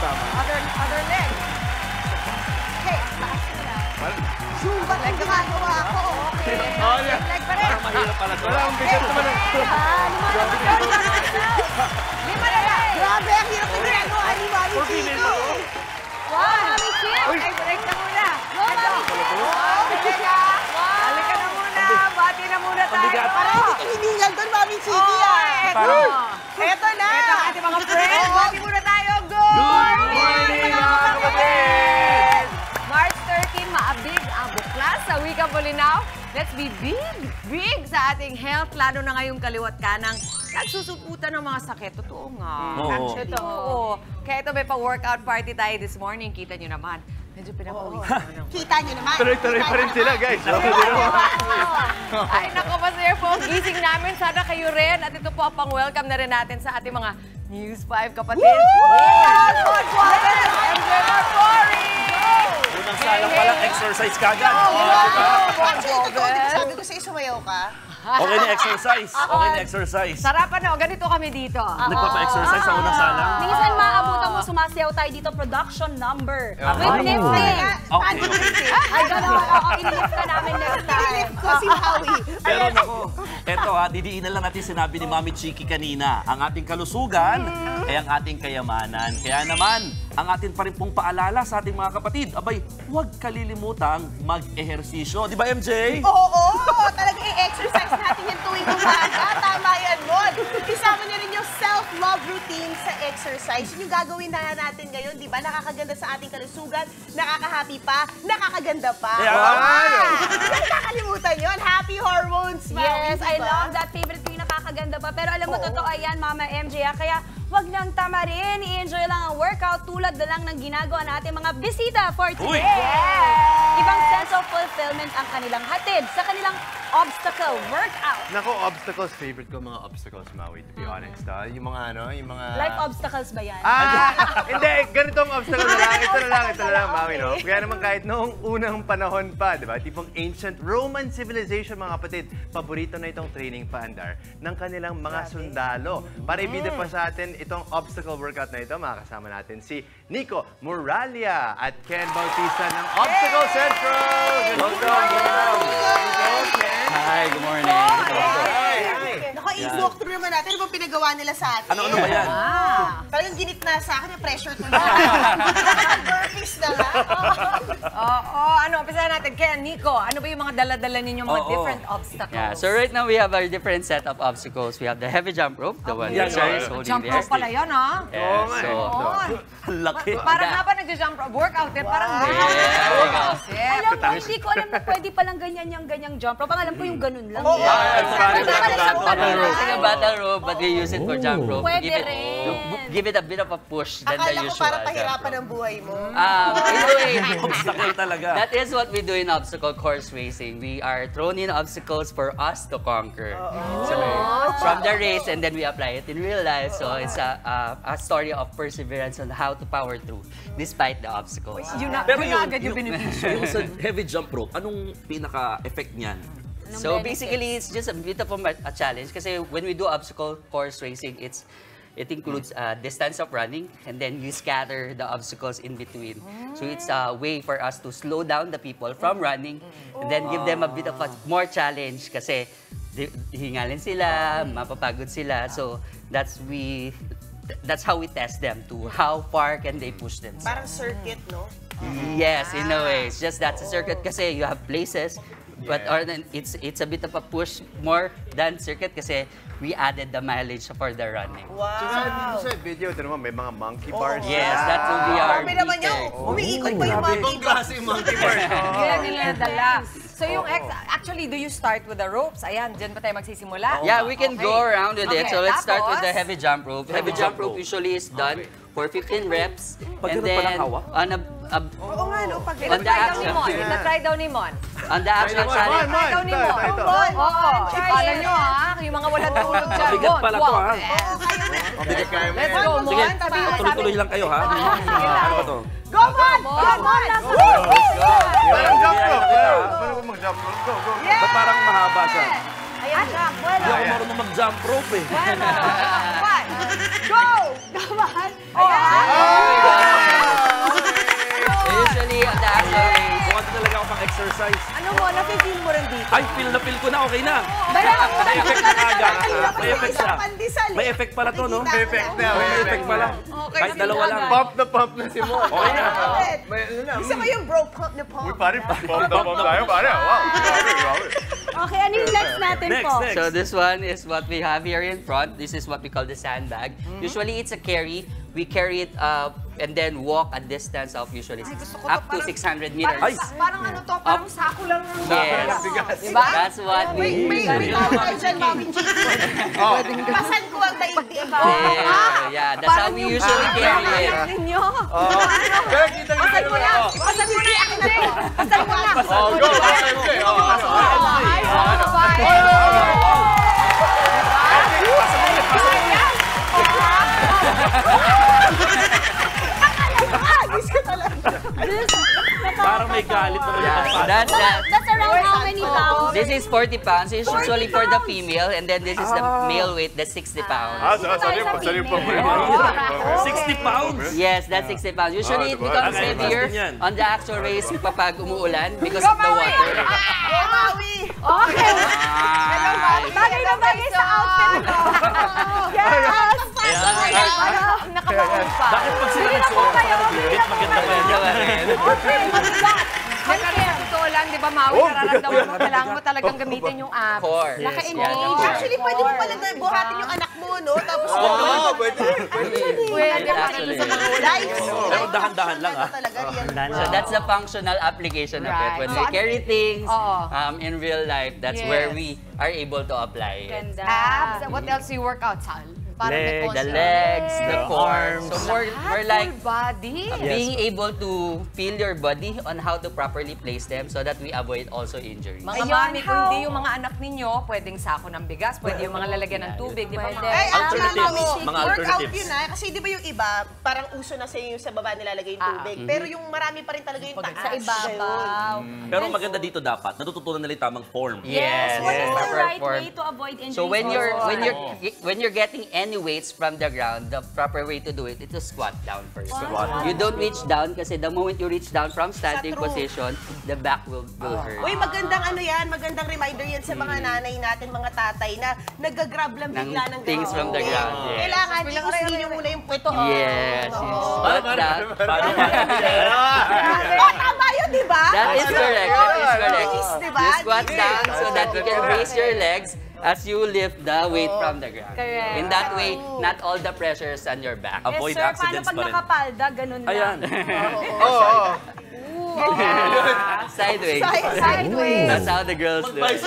Other leg. Okay, taas mo na. Zumba leg gumagawa ako. Okay. Leg pa rin. Parang mahirap pala to. Wala, ang bigat naman. Lima na lang. Grabe, ang hirap na ginagawa ni Mami Chico. Wow, Mami Chico. Ay, break na muna. Halika na muna. Bati na muna tayo. Parang hindi ka hiningal doon, Mami Chico. Eto na. Ito ang ating mga friends. Bati muna tayo. Good morning, mga kapatid! March 13, maabig ang buklas sa Wikang Bulinaw. Let's be big sa ating health, lalo na ngayong kaliwat kanang nagsusuputan ng mga sakit. Totoo nga. Actually. Totoo. Kaya ito may pa-workout party tayo this morning. Kita nyo naman. Medyo pinapawisan naman. Kita nyo naman. Tuloy-tuloy pa rin sila, guys. Ay, naku, masaya po. Gising namin. Sana kayo rin. At ito po ang pang-welcome na rin natin sa ating mga News 5 kapatid. Unang salang palang exercise kagad. Sabi ko sa'yo, sumayaw ka. Okay na exercise. Okay na exercise. Sarapan na. Ganito kami dito. Nagpapa-exercise sa unang salang. Minsan maabutan mo, sumasayaw tayo dito, production number. With lifting. Okay. Ay, gano'n. Oo, inilift ka namin next time. Ko si Howie. Pero nako, eto didiinan lang natin sinabi ni Mami Chiki kanina. Ang ating kalusugan ay ang ating kayamanan. Kaya naman, ang ating pa rin pong paalala sa ating mga kapatid, abay, huwag kalilimutang mag-ehersisyo. Di ba, MJ? Oo, talaga i-exercise natin yung tuwing umaga. Tama yan, Mon. Isama niyo rin yung self-love routine sa exercise. Yung gagawin na natin ngayon, di ba? Nakakaganda sa ating kalusugan, nakaka-happy pa, nakakaganda pa. Hindi nakakalimutan yun. Happy hormones, Mami. Yes, I love that. Favorite ko yung nakakaganda pa. Pero alam mo, totoo yan, Mama MJ. Kaya wag nang tamarin. I-enjoy lang ang workout tulad na lang ng ginagawa natin mga bisita for today. Ibang sense of fulfillment ang kanilang hatid sa kanilang obstacle workout. Nako, obstacles. Favorite ko mga obstacles, Maui, to be honest. Yung mga yung mga... Life obstacles ba yan? Hindi, ganitong obstacle na lang. Ito na lang, Maui, no? Kaya naman kahit noong unang panahon pa, di ba? Tipong ancient Roman civilization, mga kapatid, paborito na itong training paandar ng kanilang mga sundalo. Para ibida pa sa atin itong obstacle workout na ito, makakasama natin si Nico Muralia at Ken Bautista ng Obstacle Central! Welcome! Ken! Hi, good morning. Naku, i-walk through naman natin. Ano bang pinagawa nila sa atin? Ano ba yan? Talagang ginitna sa akin, yung pressure ko na. Burpees na nga. Ano, umpisahan natin. Ken, Nico, ano ba yung mga dala-dala ninyo, mga different obstacles? Yeah, so right now we have our different set of obstacles. We have the heavy jump rope, the one that Sarah is holding Jump there. rope pala yun, ha? Yeah, so, Ang laki. Parang nga ba nag-jump rope? Workout din, parang Alam mo, hindi ko alam na pwede palang ganyan yung ganyang jump rope. Ang alam ko yung ganun lang. It's like a battle rope, but we use it for jump rope. Pwede rin. Give it a bit of a push than the Akala ko usual parang jump pahirapan rope. ang buhay mo. In a way, Obstacle talaga. that is what we do in obstacle course racing. We are thrown in obstacles for us to conquer. So from the race, and then we apply it in real life. So it's a story of perseverance on how to power through despite the obstacles. Yun na agad yung beneficyo. Yung sa heavy jump rope, anong pinaka-effect niyan? So basically, it's just a bit of a challenge kasi when we do obstacle course racing, it includes distance of running, and then you scatter the obstacles in between. So it's a way for us to slow down the people from running, and then give them a bit of a more challenge kasi hingalin sila, mapapagod sila. So that's how we test them to how far can they push themselves. Parang circuit, no? Yes, in a way. It's just that's a circuit kasi you have places, but it's a bit of a push more than circuit kasi we added the mileage for the running. Wow! Sa video, ito naman, may mga monkey bars. Yes, that will be our Sabi naman niya, umiikot pa yung monkey Ibang klaseng monkey bars. Kaya nila dala. So yung actually, do you start with the ropes? Ayan, dyan pa tayo magsisimula? Yeah, we can go around with it. Okay, So let's start with the tapos? heavy jump rope. Heavy jump rope usually is done for 15 reps. And then on Oo nga, no? Pag Ita-try daw ni Mon. on the actual challenge. Ita-try daw ni Mon. Oo. Ipala nyo, ha? Yung mga walang tulog dyan. Mabigat pala to, ha? Mabigat kayo, Let's man. go, Mon. Sige, Sabi mo sa tuloy-tuloy lang kayo, ha? Ano ba to? Go, Mon! Go, Mon! Parang jump rope. Paano ba mag-jump rope? Go, go, go. Ba't parang mahaba siya? Ayan na. Hindi ako marunong mag-jump rope, eh. Go! Come on! Ayan. Ay, feel ko na, okay na. May effect na agad. May effect siya. May effect pala to, no? May effect na. May effect pala. Kahit dalawa lang. Pump na si Mo. Okay na. May ano na. Isa mo yung bro pump na pump. Uy, pare, pump tayo, pare. Wow. Okay, ano yung next natin po? Next. So this one is what we have here in front. This is what we call the sandbag. Usually it's a carry. We carry it and then walk a distance of usually up to 600 meters. Ay! Parang ano to, parang sako lang ng Yes. Diba? That's what we May tawag tayo dyan, Mami G. Pasan ko ang daigdig. Yeah, that's how we usually carry it. Ninyo. Pero kita nyo Pasan mo na. Pasan mo na, MJ. Pasan mo na. Oh, go! MJ! Parang may galit na Yeah, that's That's around how many pounds? This is 40 pounds. It's usually for the female, and then this is the male weight, that's 60 pounds. Sorry po. 60 pounds. Yes, that's 60 pounds. Usually it becomes Okay. heavier Yan. on the actual race kapag umuulan because of the water. Go, Maui! Okay. Ah, Bagay na bagay sa outfit ko. Yes! Parang nakabakod pa. Bakit pag sila nagsuot sa kanang bibit, maganda pa yan? Okay, mabigat. Kasi sa totoo lang, di ba, Maui, nararamdaman mo, kailangan mo talagang gamitin yung apps. Of course. Naka-engage. Actually, pwede mo pala buhatin yung anak mo, no? Tapos, Pwede. Pwede pa rin sa mga live. Pero dahan-dahan lang, ah. Talaga, real. So that's the functional application of it. Right. When So, we carry things Oo. in real life, that's Yes. where we are able to apply it. Ganda. Abs. What else do you work out, Sal? Para may The concept. legs, the core. So more like Full body. being able to feel your body on how to properly place them so that we avoid also injuries. Mga Ayun, mami, kung how- hindi yung mga anak ninyo, pwedeng sako ng bigas, pwede yung mga lalagyan ng tubig, di ba? Pwede. Mga- Ay, Alternatives, Mami, mga workout alternatives. yun ah. Kasi di ba yung iba, parang uso na sa yung sa baba nilalagay yung tubig. Pero yung marami pa rin talaga yung taas. Sa ibabaw. Pero maganda dito dapat, natututunan nila yung tamang form. Yes, What is the proper right form. way to avoid injuries? So when you're getting any weights from the ground, the proper way to do it is to squat down first. You don't reach down kasi the moment you reach down from standing Sa true. position, the back will hurt. Uy, magandang ano yan, magandang reminder yan sa mga nanay natin, mga tatay na nag-grab lang bigla ng things from the ground. Yes. Kailangan i-usli nyo muna yung puwet nyo. Yes. Oo. But that, Oh, tama yun, di ba? that is correct. That is correct. Yes, diba? You squat down so that you can raise your legs as you lift the weight from the ground. Correct. In that way, not all the pressure is on your back. Avoid Yes, sir. Paano accidents pag pa rin. nakapalda? Ganun lang. Ayan. Oo. Sideways. Sideways. That's how the girls do it.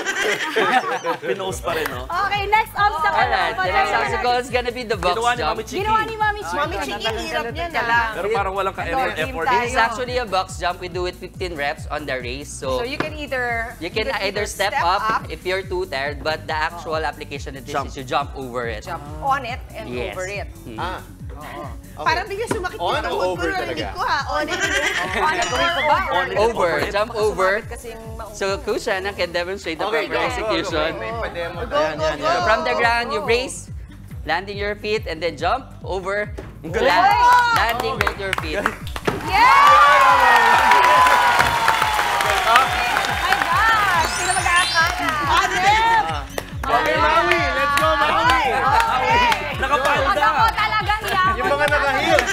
Pinost pa rin, no? Okay, next obstacle. Alright, the next obstacle is gonna be the box Ginawa ni jump. Mami Chiki. Ginawa ni Mami Chiki. Mami Chiki, hirap niyan ah. Pero parang walang ka-effort. Team effort. tayo. This is actually a box jump. We do it 15 reps on the race. So So you can either step up if you're too tired, but the actual application of this is you jump over it. jump on it and Yes. over it. Parang bigla sumakit On yung o tuhod ko, over narinig talaga? ko ha. On it. Gawin ko ba? Or Over, jump over. kasing So Kushana can demonstrate the Okay, proper go. execution. May pa-demo Go, tayo. go, go. So from the ground, you raise, landing your feet, and then jump over, landing with your feet. My gosh! Sino mag-aakala? Okay, Maui. Let's go, Maui. Nakapalda! Ako talaga iyak. Yung mga naka-heels.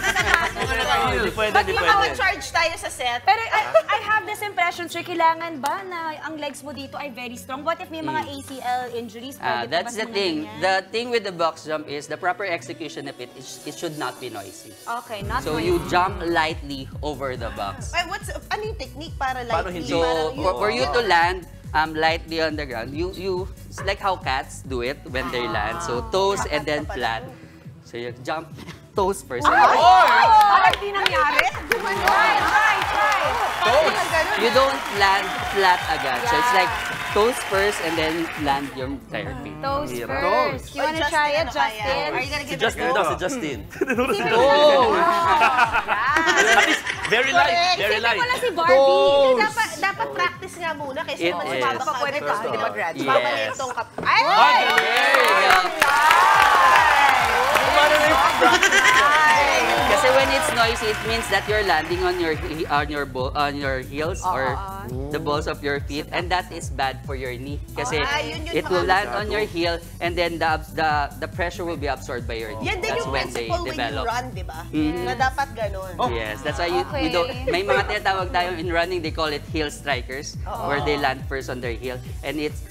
Hindi pwede, Pag hindi yung pwede. charge tayo sa set, Pero I have this impression, sir, kailangan ba na ang legs mo dito ay very strong? What if may mga ACL injuries? Pwede pa That's ba the sa mga thing. ganyan? The thing with the box jump is the proper execution of it. It should not be noisy. Okay, not So you jump lightly over the box. ay, ano yung technique para Paano lightly? hindi? So for you to land lightly on the ground, it's like how cats do it when they land. So toes and then flat. So you jump toes first. Parang di nangyari. Try. You don't land flat agad. So it's like toes first and then land your entire feet. Toes first. You wanna try it, Justin? Are you gonna Si give Justin it a daw, go? si Justin. Oh! At least, very light, very light. Wala si Barbie. Dapat practice nga muna kasi It naman is. sumabak ka Pwede pa, di ba, grad? Yes. Babalik tong kap... Ay! There you go. Kasi when it's noisy, it means that you're landing on your heels or the balls of your feet, and that is bad for your knee. Kasi yun it will land on your heel, and then the pressure will be absorbed by your knee. Yan din That's yung when they principle when you develop. run, di ba? Na dapat ganun. Yes, that's why you don't, may mga tinatawag tayo in running, they call it heel strikers, where they land first on their heel, and it's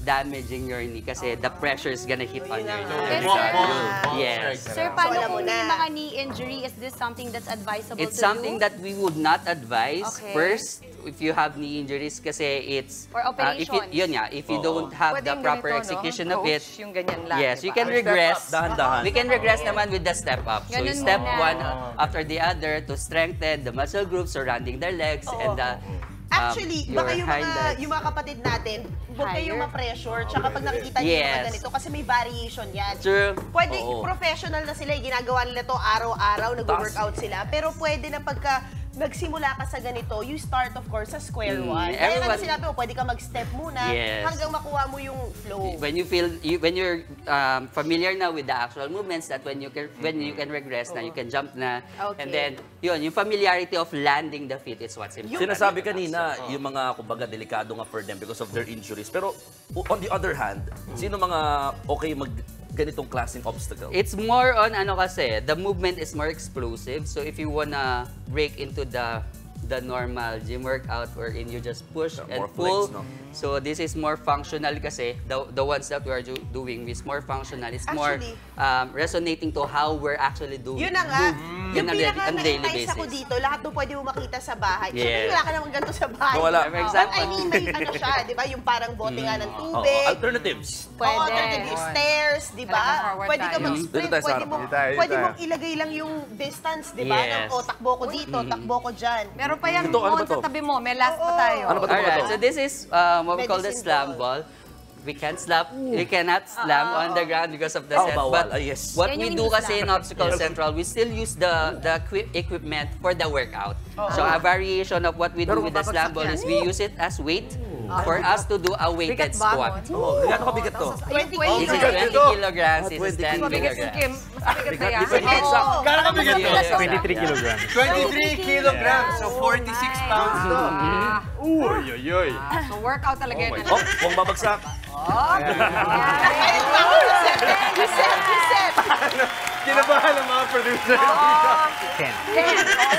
damaging your knee kasi the pressure is gonna hit on your knee. Yes. Sir, paano So, alam mo kung may na. mga knee injury? Is this something that's advisable It's to something do? that we would not advise Okay. first if you have knee injuries kasi it's Or operations. If you don't have the Pwedeng proper ganito, no? execution of it, Coach, yung ganyan lang, yes, you diba? can regress. Dahan-dahan. We can regress naman with the step up. So Ganun step muna. one after the other to strengthen the muscle groups surrounding their legs and the Actually, your baka hind legs. yung mga kapatid natin, huwag kayong Higher. ma-pressure. Tsaka pag nakikita niyo yung mga Yes. ganito, kasi may variation yan. True. Pwede, Oo. professional na sila, ginagawa nila to araw-araw, nag-workout sila. Pero pwede na pagka nagsimula ka sa ganito, you start of course sa square one. Kaya nga everyone- sinabi mo, pwede ka mag-step muna Yes. hanggang makuha mo yung flow. when you're familiar now with the actual movements, that when you can regress na, you can jump na, Okay. and then yung familiarity of landing the feet is what's important. Sinasabi kanina, yung mga, kumbaga, delikado nga for them because of their injuries. Pero, on the other hand, sino mga okay mag ganitong klaseng obstacle? It's more on kasi, the movement is more explosive. So if you wanna break into the normal gym workout wherein you just push and more pull. flex, no? So this is more functional kasi the ones that we are doing is more functional. It's more Actually, resonating to how we're actually doing. Yun na nga. Yung on a daily pinaka-nais ako basis. dito, lahat doon pwede mo makita sa bahay. Yes. Siyempre, wala ka naman ganito sa bahay. Wala. For But example, I mean, may ano siya, di ba? Yung parang bote nga ng Oo, tubig. alternatives. Pwede. Oo, alternative yung stairs, di ba? Talagang forward Pwede ka tayo. mag-sprint, Dito tayo sa pwede harap. mong, Dito tayo, dito pwede tayo. mong ilagay lang yung distance, di ba? Yes. O, takbo ko dito, takbo ko dyan. Meron pa yan Ito, ano ba sa to? tabi mo. May last pa tayo. Ano ba ito? Alright, so this is what we call the Medicine slam ball. We can't slap, we cannot slam on the ground because of the set. bawal. But Yes. what Yan we yung do kasi in Obstacle Central, we still use the equipment for the workout. So a variation of what we do Pero with the slam mababagsak ball yan. is we use it as weight for us to do a weighted Bigat ba? squat. Oh, gano'n kabigat to? 20 It's kilos. 20 kilograms, this is 10 Mabigat si Kim. kilograms. Mas mabigat na yan. Bigat, bigat. Oo. Kala ka bigat to? Yes. 23 kilograms. 23 kilograms, so 46 pounds to. Uy, uy, uy. So workout talaga yan. Oh, kung babagsak. Kinabahan ng mga producer. Ken.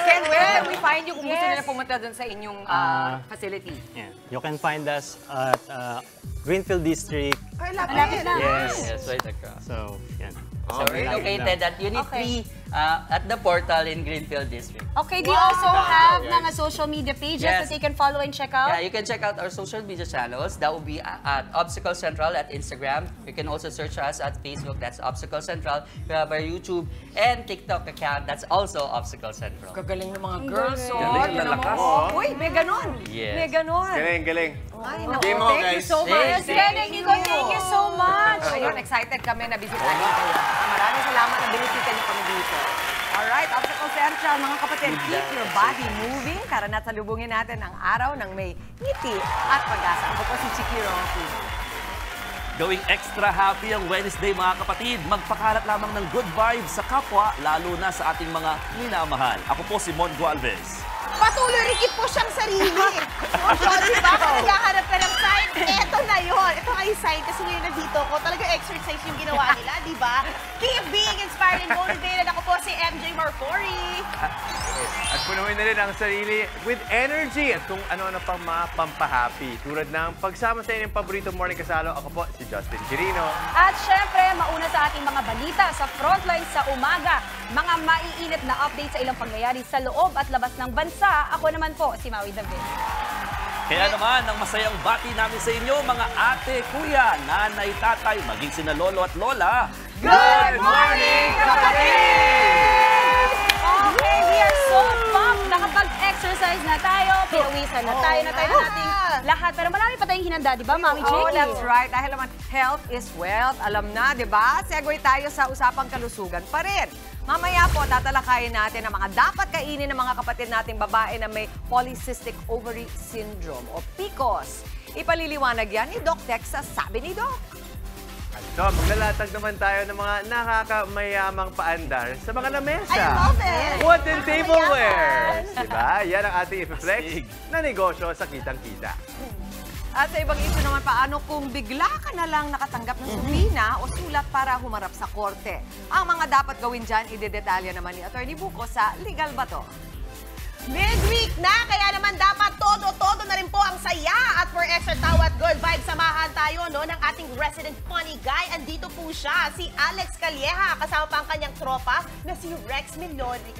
Ken, where can we find you kung gusto nila pumunta dun sa inyong facility? Yeah. You can find us at Greenfield District. Malapit na. Yes. Yes, right across. So, yan. So we're located at Unit 3 at the portal in Greenfield District. Okay, do you also have mga social media pages Yes. that they can follow and check out? Yeah, you can check out our social media channels. That will be at Obstacle Central at Instagram. You can also search us at Facebook. That's Obstacle Central. We have our YouTube and TikTok account. That's also Obstacle Central. Gagaling ng mga girls. galing. Oh, Galing, yun ang lalakas. mga- Uy, may ganon. Yes. May ganon. Galing, galing. Ay, naku, Game on, thank you guys. so much. Yes, Thank you so much. Ayun, excited kami na bisitahin kayo. Maraming salamat na binisita niyo kami dito. Alright, Obstacle Central, mga kapatid, keep your body moving. Tara na salubungin natin ang araw ng may ngiti at pag-asa. Ako po si Chiki Rocky. Gawing extra happy ang Wednesday, mga kapatid. Magpakalat lamang ng good vibes sa kapwa, lalo na sa ating mga minamahal. Ako po si Mon Gualvez. Patuloy rin po siyang sarili. So, di ba? Kung naghahanap ka ng sign, eto na yun. Ito nga yung sign kasi ngayon nandito ko. Talaga exercise yung ginawa nila, di ba? Keep being inspired and motivated. Ako po si MJ Marfori. At punuin na rin ang sarili with energy at kung ano-ano pang mga pampahappy. Tulad ng pagsama sa inyong paborito morning kasalo, ako po si Justin Chirino. At syempre, mauna sa ating mga balita sa Frontline sa umaga. Mga maiinit na update sa ilang pangyayari sa loob at labas ng bansa. Ako naman po, si Maui David. Kaya naman, ang masayang bati namin sa inyo, mga ate, kuya, nanay, tatay, maging sina lolo at lola. Good morning, kapatid! Okay, we are so pumped. Nakapag-exercise na tayo, pinawisan na tayo na nating lahat. Pero marami pa tayong hinanda, di ba, Mami Jackie? Oh, that's right. Dahil naman, health is wealth. Alam na, di ba? Segue tayo sa usapang kalusugan pa rin. Mamaya po, tatalakayin natin ang mga dapat kainin ng mga kapatid nating babae na may polycystic ovary syndrome o PCOS. Ipaliliwanag yan ni Doc Tex sa Sabi ni Doc. So, maglalatag naman tayo ng mga nakakamayamang paandar sa mga lamesa. I love it! Wooden tableware! Diba? Yan ang ating i-flex na negosyo sa kitang-kita. At sa ibang issue naman, paano kung bigla ka na lang nakatanggap ng subina o sulat para humarap sa korte? Ang mga dapat gawin dyan, idedetalya naman ni Atty. Buko sa Legal Ba To? Midweek na, kaya naman dapat todo-todo na rin po ang saya. At for extra tawa at good vibes, samahan tayo ng ating resident funny guy. Andito po siya, si Alex Calleja. Kasama pa ang kanyang tropa na si Rex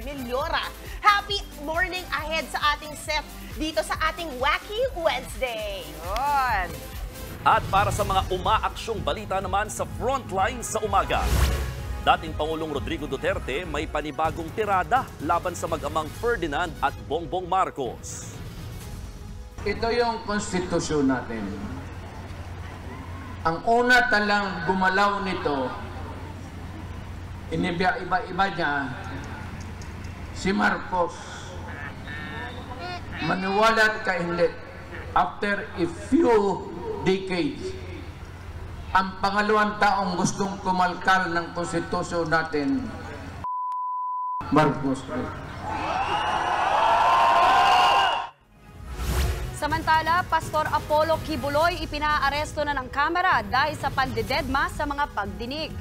Meliora. Happy morning ahead sa ating chef dito sa ating Wacky Wednesday. Yun. At para sa mga umaaksyong balita naman sa Frontline sa umaga. Dating Pangulong Rodrigo Duterte may panibagong tirada laban sa mag-amang Ferdinand at Bongbong Marcos. Ito yung konstitusyon natin. Ang una talang gumalaw nito, iba-iba niya, si Marcos. Maniwala ka hindi, after a few decades, ang pangalawang taong gustong kumalkal ng konstitusyon natin, Marcos. Samantala, Pastor Apollo Kibuloy ipinaaresto na ng kamera dahil sa pandededma sa mga pagdinig.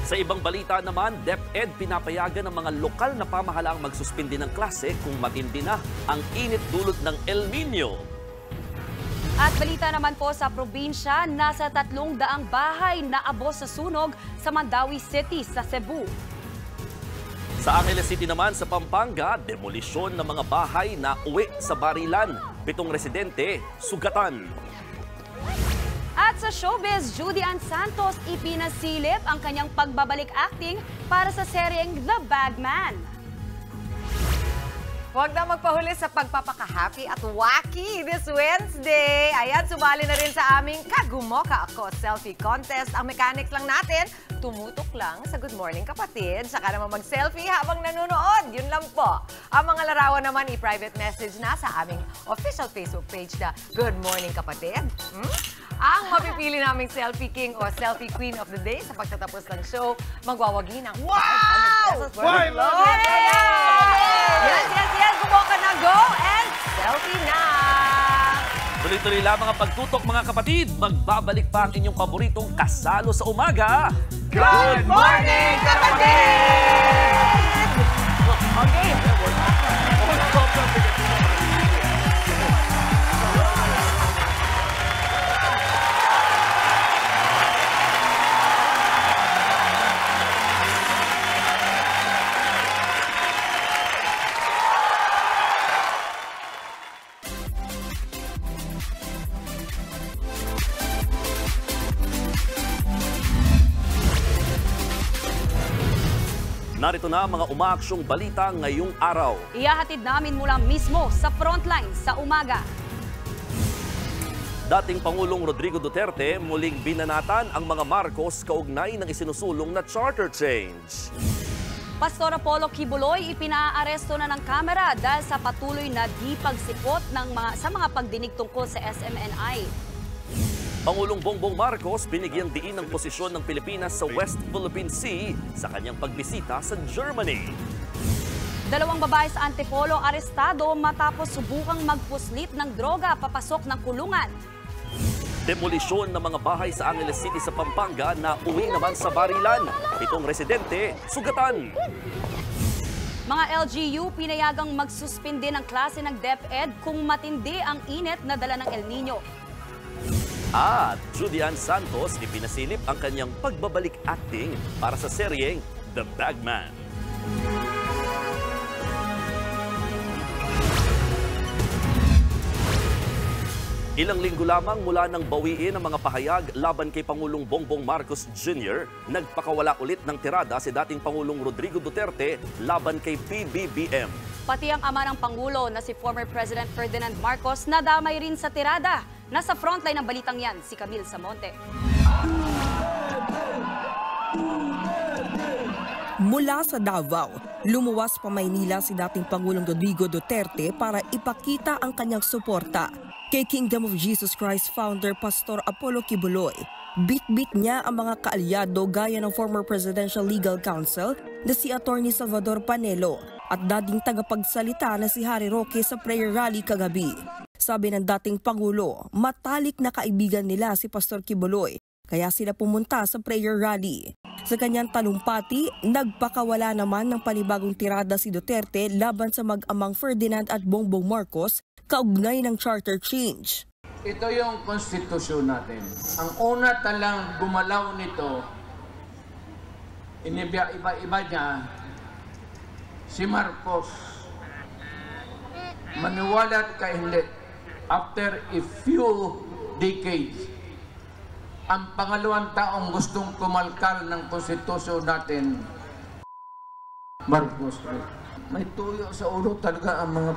Sa ibang balita naman, DepEd pinapayagan ng mga lokal na pamahalaang magsuspindi ng klase kung matindi na ang init dulot ng El Nino. At balita naman po sa probinsya, nasa 300 bahay na abos sa sunog sa Mandawi City sa Cebu. Sa Angeles City naman sa Pampanga, demolisyon ng mga bahay na uwi sa barilan. 7 residente, sugatan. At sa showbiz, Judy Ann Santos ipinasilip ang kanyang pagbabalik acting para sa seryeng The Bagman. Huwag na magpahuli sa pagpapaka-happy at wacky this Wednesday. Ayan, sumali na rin sa aming Kagumoka Ako Selfie Contest. Ang mechanics lang natin, tumutok lang sa Good Morning Kapatid. Saka naman mag-selfie habang nanonood. Yun lang po. Ang mga larawan naman i-private message na sa aming official Facebook page na Good Morning Kapatid. Ang mapipili naming Selfie King o Selfie Queen of the Day sa pagtatapos ng show, magwawagi ng 500 pesos. Yes! Gumoka na, go and selfie na! Tuloy-tuloy lamang ang pagtutok mga kapatid. Magbabalik pa ang inyong paboritong kasalo sa umaga. Good morning, kapatid! Okay. Narito na ang mga umaaksyong balita ngayong araw. Ihahatid namin mula mismo sa Frontline sa umaga. Dating Pangulong Rodrigo Duterte muling binanatan ang mga Marcos kaugnay ng isinusulong na charter change. Pastor Apollo Kibuloy ipinaaresto na ng kamera dahil sa patuloy na di pagsipot sa mga pagdinig tungkol sa SMNI. Pangulong Bongbong Marcos binigyang diin ng posisyon ng Pilipinas sa West Philippine Sea sa kanyang pagbisita sa Germany. 2 babae sa Antipolo arestado matapos subukang magpuslit ng droga papasok ng kulungan. Demolisyon ng mga bahay sa Angeles City sa Pampanga na uwi naman sa barilan. 7 residente, sugatan. Mga LGU pinayagang magsuspindi ng klase ng DepEd kung matindi ang init na dala ng El Nino. At Judy Ann Santos ipinasilip ang kanyang pagbabalik acting para sa seryeng The Bagman. Ilang linggo lamang mula nang bawiin ang mga pahayag laban kay Pangulong Bongbong Marcos Jr., nagpakawala ulit ng tirada si dating Pangulong Rodrigo Duterte laban kay PBBM. Pati ang ama ng Pangulo na si former President Ferdinand Marcos nadamay rin sa tirada. Nasa frontline ng balitang yan, si Camille Samonte. Mula sa Davao, lumuwas pa Maynila si dating Pangulong Rodrigo Duterte para ipakita ang kanyang suporta kay Kingdom of Jesus Christ founder Pastor Apollo Kibuloy Bit-bit niya ang mga kaalyado gaya ng former Presidential Legal Counsel na si Attorney Salvador Panelo at dating tagapagsalita na si Harry Roque sa prayer rally kagabi. Sabi ng dating Pangulo, matalik na kaibigan nila si Pastor Quiboloy kaya sila pumunta sa prayer rally. Sa kanyang talumpati, nagpakawala naman ng panibagong tirada si Duterte laban sa mag-amang Ferdinand at Bongbong Marcos kaugnay ng charter change. Ito yung konstitusyon natin. Ang una talang gumalaw nito, iba-iba niya, si Marcos. Maniwala ka hindi, after a few decades, ang pangalawang taong gustong kumalkal ng konstitusyon natin, Marcos. May tuyo sa ulo talaga ang mga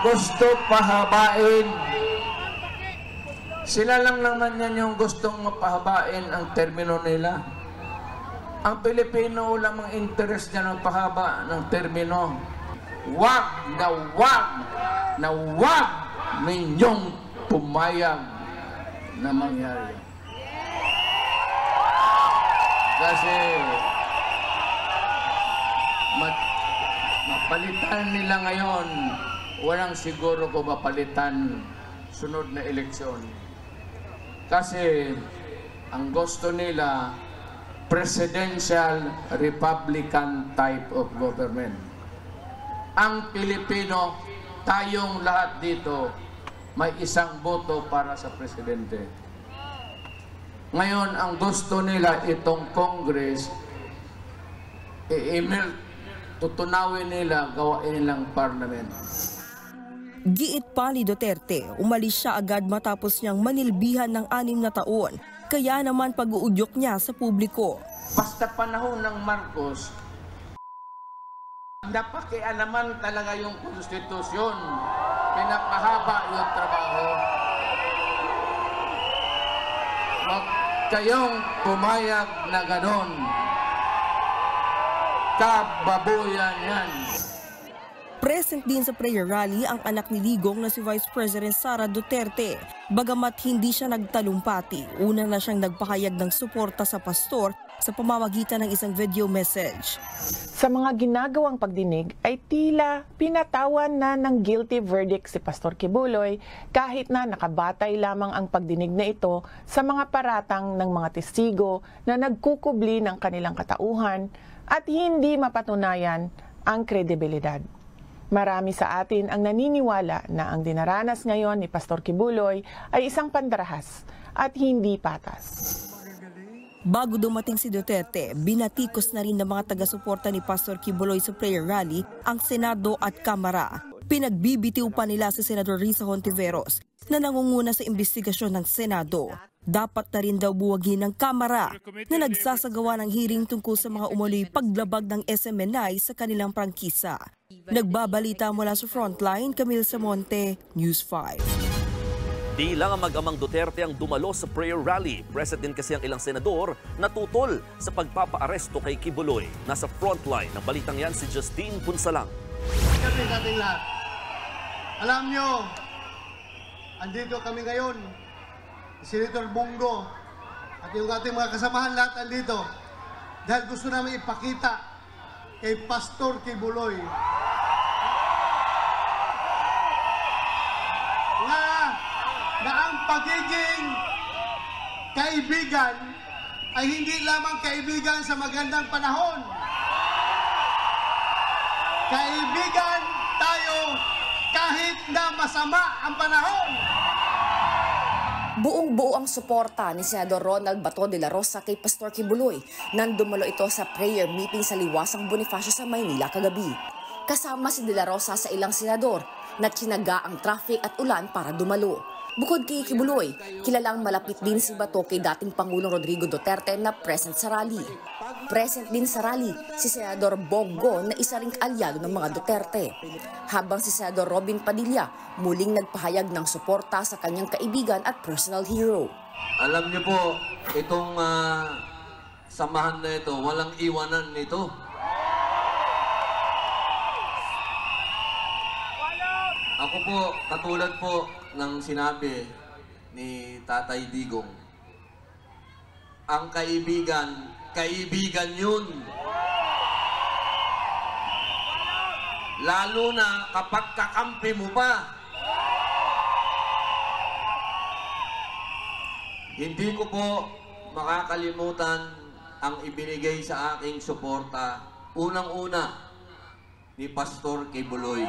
gusto pahabain. Sila lang naman yan yung gustong mapahabain ang termino nila. Ang Pilipino lamang interest niya ng pahaba ng termino. Wag ninyong pumayag na mangyari. Kasi mapalitan nila ngayon, walang siguro kung mapalitan sunod na eleksyon. Kasi ang gusto nila, presidential republican type of government. Ang Pilipino, tayong lahat dito, may isang boto para sa presidente. Ngayon, ang gusto nila itong Congress, tutunawin nila, gawain nilang parliament. Giit pa ni Duterte, umalis siya agad matapos niyang manilbihan ng 6 na taon. Kaya naman pag-uudyok niya sa publiko. Basta panahon ng Marcos, napakialaman talaga yung konstitusyon. Pinapahaba yung trabaho. Huwag kayong pumayag na ganon. Kababuyan yan. Present din sa prayer rally ang anak ni Digong na si Vice President Sara Duterte. Bagamat hindi siya nagtalumpati, una na siyang nagpahayag ng suporta sa pastor sa pamamagitan ng isang video message. Sa mga ginagawang pagdinig ay tila pinatawan na ng guilty verdict si Pastor Quiboloy kahit na nakabatay lamang ang pagdinig na ito sa mga paratang ng mga testigo na nagkukubli ng kanilang katauhan at hindi mapatunayan ang kredibilidad. Marami sa atin ang naniniwala na ang dinaranas ngayon ni Pastor Quiboloy ay isang pandarahas at hindi patas. Bago dumating si Duterte, binatikos na rin ng mga taga-suporta ni Pastor Quiboloy sa prayer rally ang Senado at Kamara. Pinagbibitiw pa nila si Senador Risa Hontiveros na nangunguna sa investigasyon ng Senado. Dapat na rin daw buwagin ng Kamara na nagsasagawa ng hearing tungkol sa mga umuloy paglabag ng SMNI sa kanilang prangkisa. Nagbabalita mula sa Frontline, Camille Samonte, News 5. Di lang ang mag-amang Duterte ang dumalo sa prayer rally. Present din kasi ang ilang senador na tutol sa pagpapaaresto kay Quiboloy. Nasa Frontline ng balitang yan si Justine Punsalang. Kami sa ating lahat. Alam nyo, andito kami ngayon, Senator Bongo at yung ating mga kasamahan lahat andito dahil gusto namin ipakita kay Pastor Quiboloy na ang pagiging kaibigan ay hindi lamang kaibigan sa magandang panahon. Kaibigan tayo kahit na masama ang panahon. Buong-buo ang suporta ni Senador Ronald Bato de la Rosa kay Pastor Quiboloy nang dumalo ito sa prayer meeting sa Liwasang Bonifacio sa Maynila kagabi. Kasama si de la Rosa sa ilang senador na tsinaga ang traffic at ulan para dumalo. Bukod kay Quiboloy, kilalang malapit din si Bato kay dating Pangulong Rodrigo Duterte na present sa rally. Present din sa rally si Senador Bongo na isa ring alyado ng mga Duterte. Habang si Senador Robin Padilla muling nagpahayag ng suporta sa kanyang kaibigan at personal hero. Alam niyo po, itong samahan na ito, walang iwanan nito. Ako po, katulad po ng sinabi ni Tatay Digong, ang kaibigan, kaibigan yun. Lalo na kapag kakampi mo pa. Hindi ko po makakalimutan ang ibinigay sa aking suporta, unang-una, ni Pastor Kibuloy.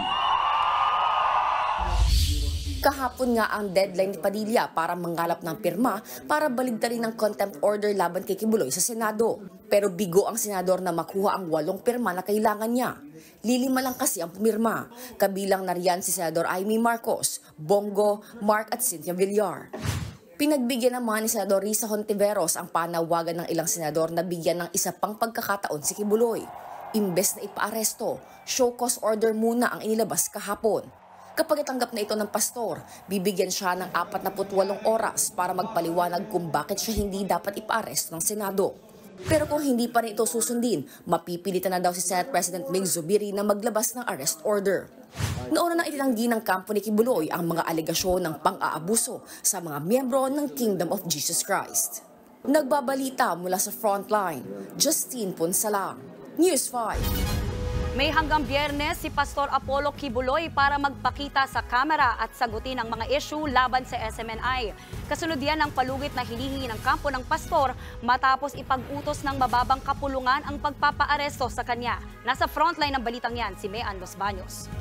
Kahapon nga ang deadline ni Padilla para mangalap ng pirma para baligtarin ang contempt order laban kay Kibuloy sa Senado. Pero bigo ang senador na makuha ang 8 pirma na kailangan niya. Lilima lang kasi ang pumirma. Kabilang na riyan si Senador Amy Marcos, Bongo, Mark at Cynthia Villar. Pinagbigyan naman ni Senador Risa Hontiveros ang panawagan ng ilang senador na bigyan ng isa pang pagkakataon si Kibuloy. Imbes na ipaaresto, show cause order muna ang inilabas kahapon. Kapag itanggap na ito ng pastor, bibigyan siya ng 48 oras para magpaliwanag kung bakit siya hindi dapat ipaaresto ng Senado. Pero kung hindi pa rin ito susundin, mapipilitan na daw si Senate President Mig Zubiri na maglabas ng arrest order. Nauna nang itinanggi ng kampo ni Kibuloy ang mga alegasyon ng pang-aabuso sa mga miyembro ng Kingdom of Jesus Christ. Nagbabalita mula sa Frontline, Justine Punsalang, News 5. May hanggang Biyernes si Pastor Apollo Kibuloy para magpakita sa kamera at sagutin ang mga issue laban sa SMNI. Kasunod yan ang palugit na hinihingi ng kampo ng pastor matapos ipag-utos ng mababang kapulungan ang pagpapaaresto sa kanya. Nasa frontline ng balitang yan si Mean Los Baños.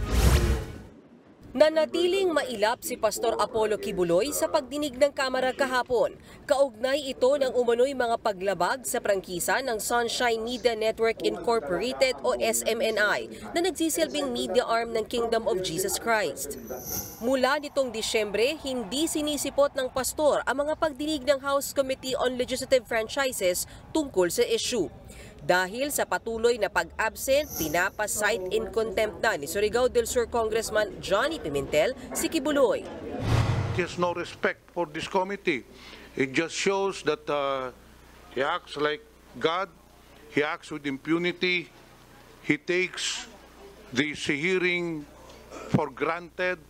Nanatiling mailap si Pastor Apollo Kibuloy sa pagdinig ng Kamara kahapon. Kaugnay ito ng umano'y mga paglabag sa prangkisa ng Sunshine Media Network Incorporated o SMNI na nagsisilbing media arm ng Kingdom of Jesus Christ. Mula nitong Disyembre, hindi sinisipot ng pastor ang mga pagdinig ng House Committee on Legislative Franchises tungkol sa issue. Dahil sa patuloy na pag-absent, pinapa-cite in contempt na ni Surigao del Sur Congressman Johnny Pimentel si Kibuloy. He has no respect for this committee. It just shows that he acts like God. He acts with impunity. He takes this hearing for granted.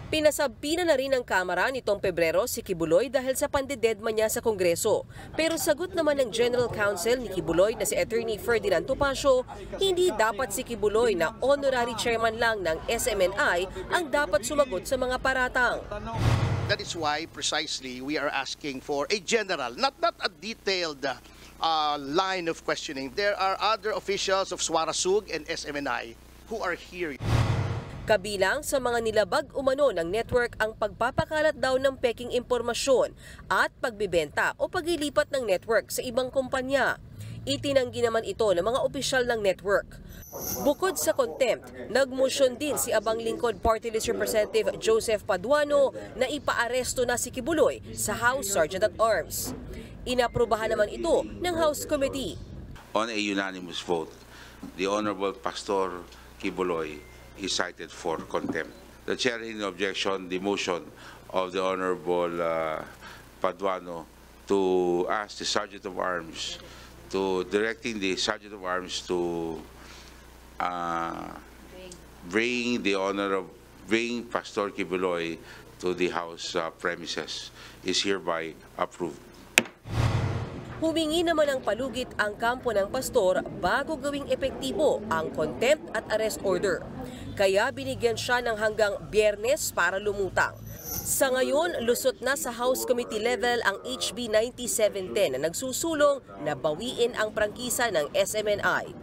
Pinasabpina na rin ng Kamara nitong Pebrero si Kibuloy dahil sa pandededma niya sa Kongreso. Pero sagot naman ng General Counsel ni Kibuloy na si Attorney Ferdinand Topacio, hindi dapat si Kibuloy na honorary chairman lang ng SMNI ang dapat sumagot sa mga paratang. That is why precisely we are asking for a general, not a detailed line of questioning. There are other officials of Suarasug and SMNI who are here. Kabilang sa mga nilabag umano ng network ang pagpapakalat daw ng peking impormasyon at pagbibenta o paglilipat ng network sa ibang kumpanya. Itinanggi naman ito ng mga opisyal ng network. Bukod sa contempt, nagmosyon din si Abang Lingkod Party List Representative Joseph Paduano na ipaaresto na si Kibuloy sa House Sergeant at Arms. Inaprubahan naman ito ng House Committee. On a unanimous vote, the Honorable Pastor Kibuloy is cited for contempt. The chair in objection, the motion of the Honorable Paduano to ask the Sergeant of Arms directing the Sergeant of Arms to bring Pastor Kibuloy to the House premises is hereby approved. Humingi naman ng palugit ang kampo ng pastor bago gawing epektibo ang contempt at arrest order. Kaya binigyan siya ng hanggang Biyernes para lumutang. Sa ngayon, lusot na sa House Committee level ang HB 9710 na nagsusulong na bawiin ang prangkisa ng SMNI.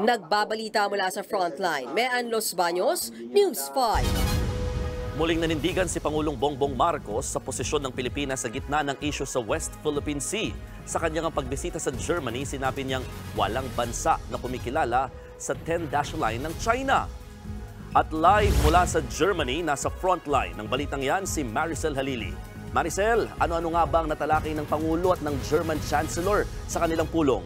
Nagbabalita mula sa Frontline, Mean Los Baños, News 5. Muling nanindigan si Pangulong Bongbong Marcos sa posisyon ng Pilipinas sa gitna ng isyu sa West Philippine Sea. Sa kanyang pagbisita sa Germany, sinabi niyang walang bansa na kumikilala sa 10-dash line ng China. At live mula sa Germany, nasa frontline ng balitang yan si Maricel Halili. Maricel, ano-ano nga bang natalakay ng Pangulo at ng German Chancellor sa kanilang pulong?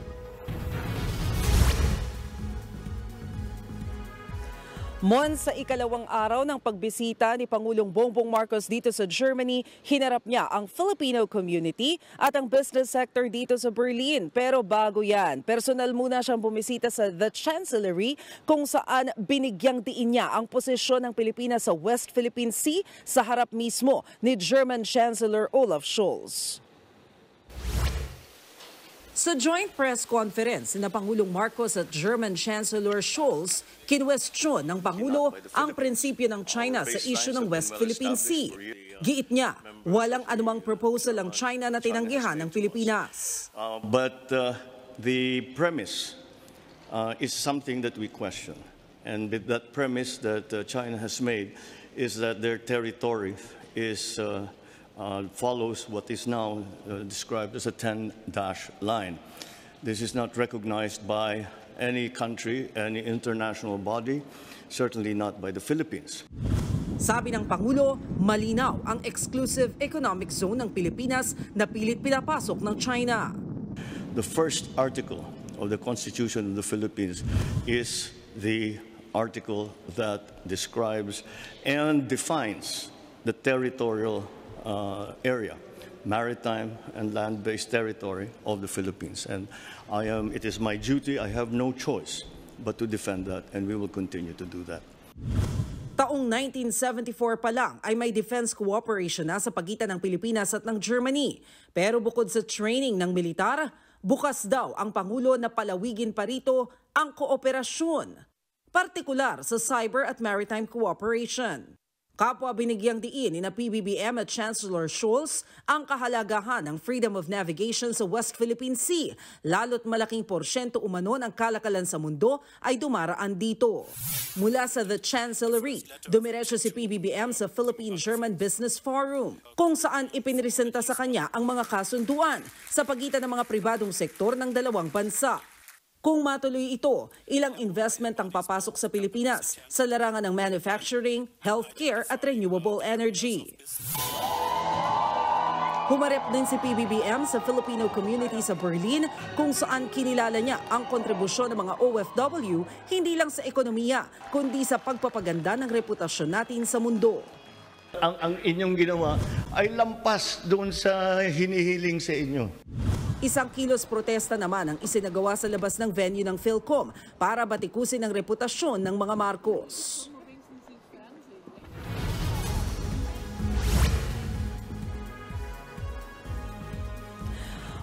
Mon, sa ikalawang araw ng pagbisita ni Pangulong Bongbong Marcos dito sa Germany, hinarap niya ang Filipino community at ang business sector dito sa Berlin. Pero bago yan, personal muna siyang bumisita sa The Chancellery kung saan binigyang diin niya ang posisyon ng Pilipinas sa West Philippine Sea sa harap mismo ni German Chancellor Olaf Scholz. Sa joint press conference na Pangulong Marcos at German Chancellor Scholz, kinwestiyon ng Pangulo ang prinsipyo ng China sa issue ng West Philippine Sea. Giit niya, walang anumang proposal ang China na tinanggihan ng Pilipinas. But the premise is something that we question. And with that premise that China has made is that their territory is follows what is now described as a 10-dash line. This is not recognized by any country, any international body, certainly not by the Philippines. Sabi ng Pangulo, malinaw ang exclusive economic zone ng Pilipinas na pilit pinapasok ng China. The first article of the Constitution of the Philippines is the article that describes and defines the territorial area, maritime and land-based territory of the Philippines. And it is my duty, I have no choice but to defend that, and we will continue to do that. Taong 1974 pa lang ay may defense cooperation na sa pagitan ng Pilipinas at ng Germany. Pero bukod sa training ng militar, bukas daw ang Pangulo na palawigin pa rito ang kooperasyon, partikular sa cyber at maritime cooperation. Kapwa binigyang diin ni na PBBM at Chancellor Scholz ang kahalagahan ng freedom of navigation sa West Philippine Sea, lalo't malaking porsyento umano ng kalakalan sa mundo ay dumaraan dito. Mula sa The Chancellery, dumiretso si PBBM sa Philippine-German Business Forum, kung saan ipinresenta sa kanya ang mga kasunduan sa pagitan ng mga pribadong sektor ng dalawang bansa. Kung matuloy ito, ilang investment ang papasok sa Pilipinas sa larangan ng manufacturing, healthcare at renewable energy. Humarap din si PBBM sa Filipino community sa Berlin kung saan kinilala niya ang kontribusyon ng mga OFW hindi lang sa ekonomiya kundi sa pagpapaganda ng reputasyon natin sa mundo. Ang inyong ginawa ay lampas doon sa hinihiling sa inyo. Isang kilos protesta naman ang isinagawa sa labas ng venue ng Philcom para batikusin ang reputasyon ng mga Marcos.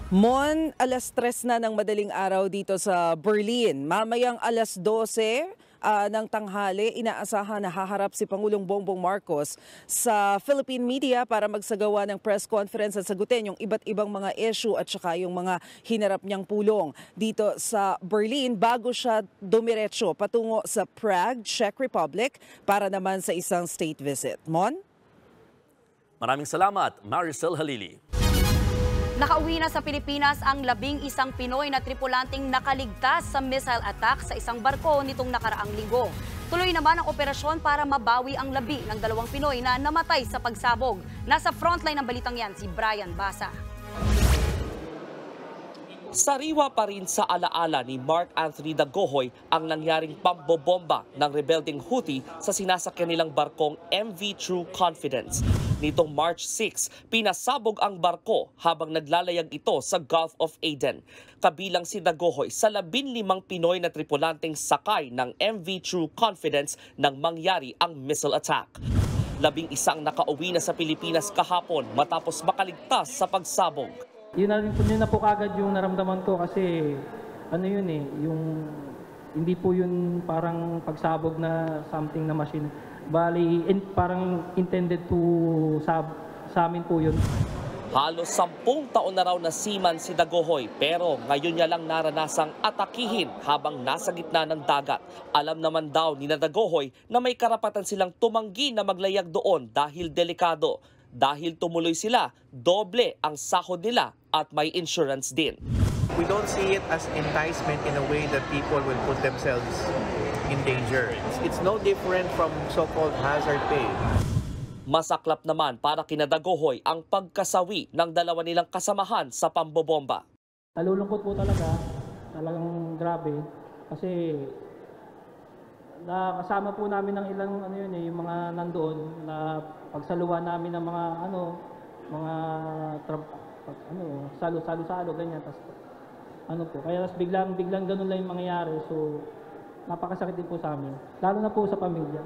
Mon, alas 3 na ng madaling araw dito sa Berlin. Mamayang alas 12 ng tanghali, inaasahan na haharap si Pangulong Bongbong Marcos sa Philippine media para magsagawa ng press conference at sagutin yung iba't ibang mga issue at saka yung mga hinarap niyang pulong dito sa Berlin bago siya dumiretso patungo sa Prague, Czech Republic para naman sa isang state visit. Mon? Maraming salamat, Maricel Halili. Nakauwi na sa Pilipinas ang 11 Pinoy na tripulanteng nakaligtas sa missile attack sa isang barko nitong nakaraang linggo. Tuloy naman ang operasyon para mabawi ang labi ng 2 Pinoy na namatay sa pagsabog. Nasa frontline ng balitang yan si Brian Basa. Sariwa pa rin sa alaala ni Mark Anthony Dagohoy ang nangyaring pambobomba ng rebelding Houthi sa sinasakyan nilang barkong MV True Confidence. Nitong March 6, pinasabog ang barko habang naglalayag ito sa Gulf of Aden. Kabilang si Dagohoy sa 15 Pinoy na tripulanteng sakay ng MV True Confidence nang mangyari ang missile attack. 11 ang nakauwi na sa Pilipinas kahapon matapos makaligtas sa pagsabog. Yun na po kagad yung naramdaman ko kasi ano yun yung hindi po yun parang pagsabog na something na machine. Bali, parang intended to sa amin po yun. Halos 10 taon na raw na seaman si Dagohoy pero ngayon niya lang naranasang atakihin habang nasa gitna ng dagat. Alam naman daw ni Dagohoy na may karapatan silang tumanggi na maglayag doon dahil delikado. Dahil tumuloy sila, doble ang sahod nila at may insurance din. We don't see it as enticement in a way that people will put themselves in danger. It's no different from so-called hazard pay. Masaklap naman para kina Dagohoy ang pagkasawi ng dalawa nilang kasamahan sa pambobomba. Nalulungkot po talaga, talagang grabe kasi Kasama po namin ng ilang yung mga nandoon na pagsaluhan namin ng mga salo-salo ganyan. Tas kaya biglang ganun lang yung mangyayari. So napakasakit din po sa amin, lalo na po sa pamilya.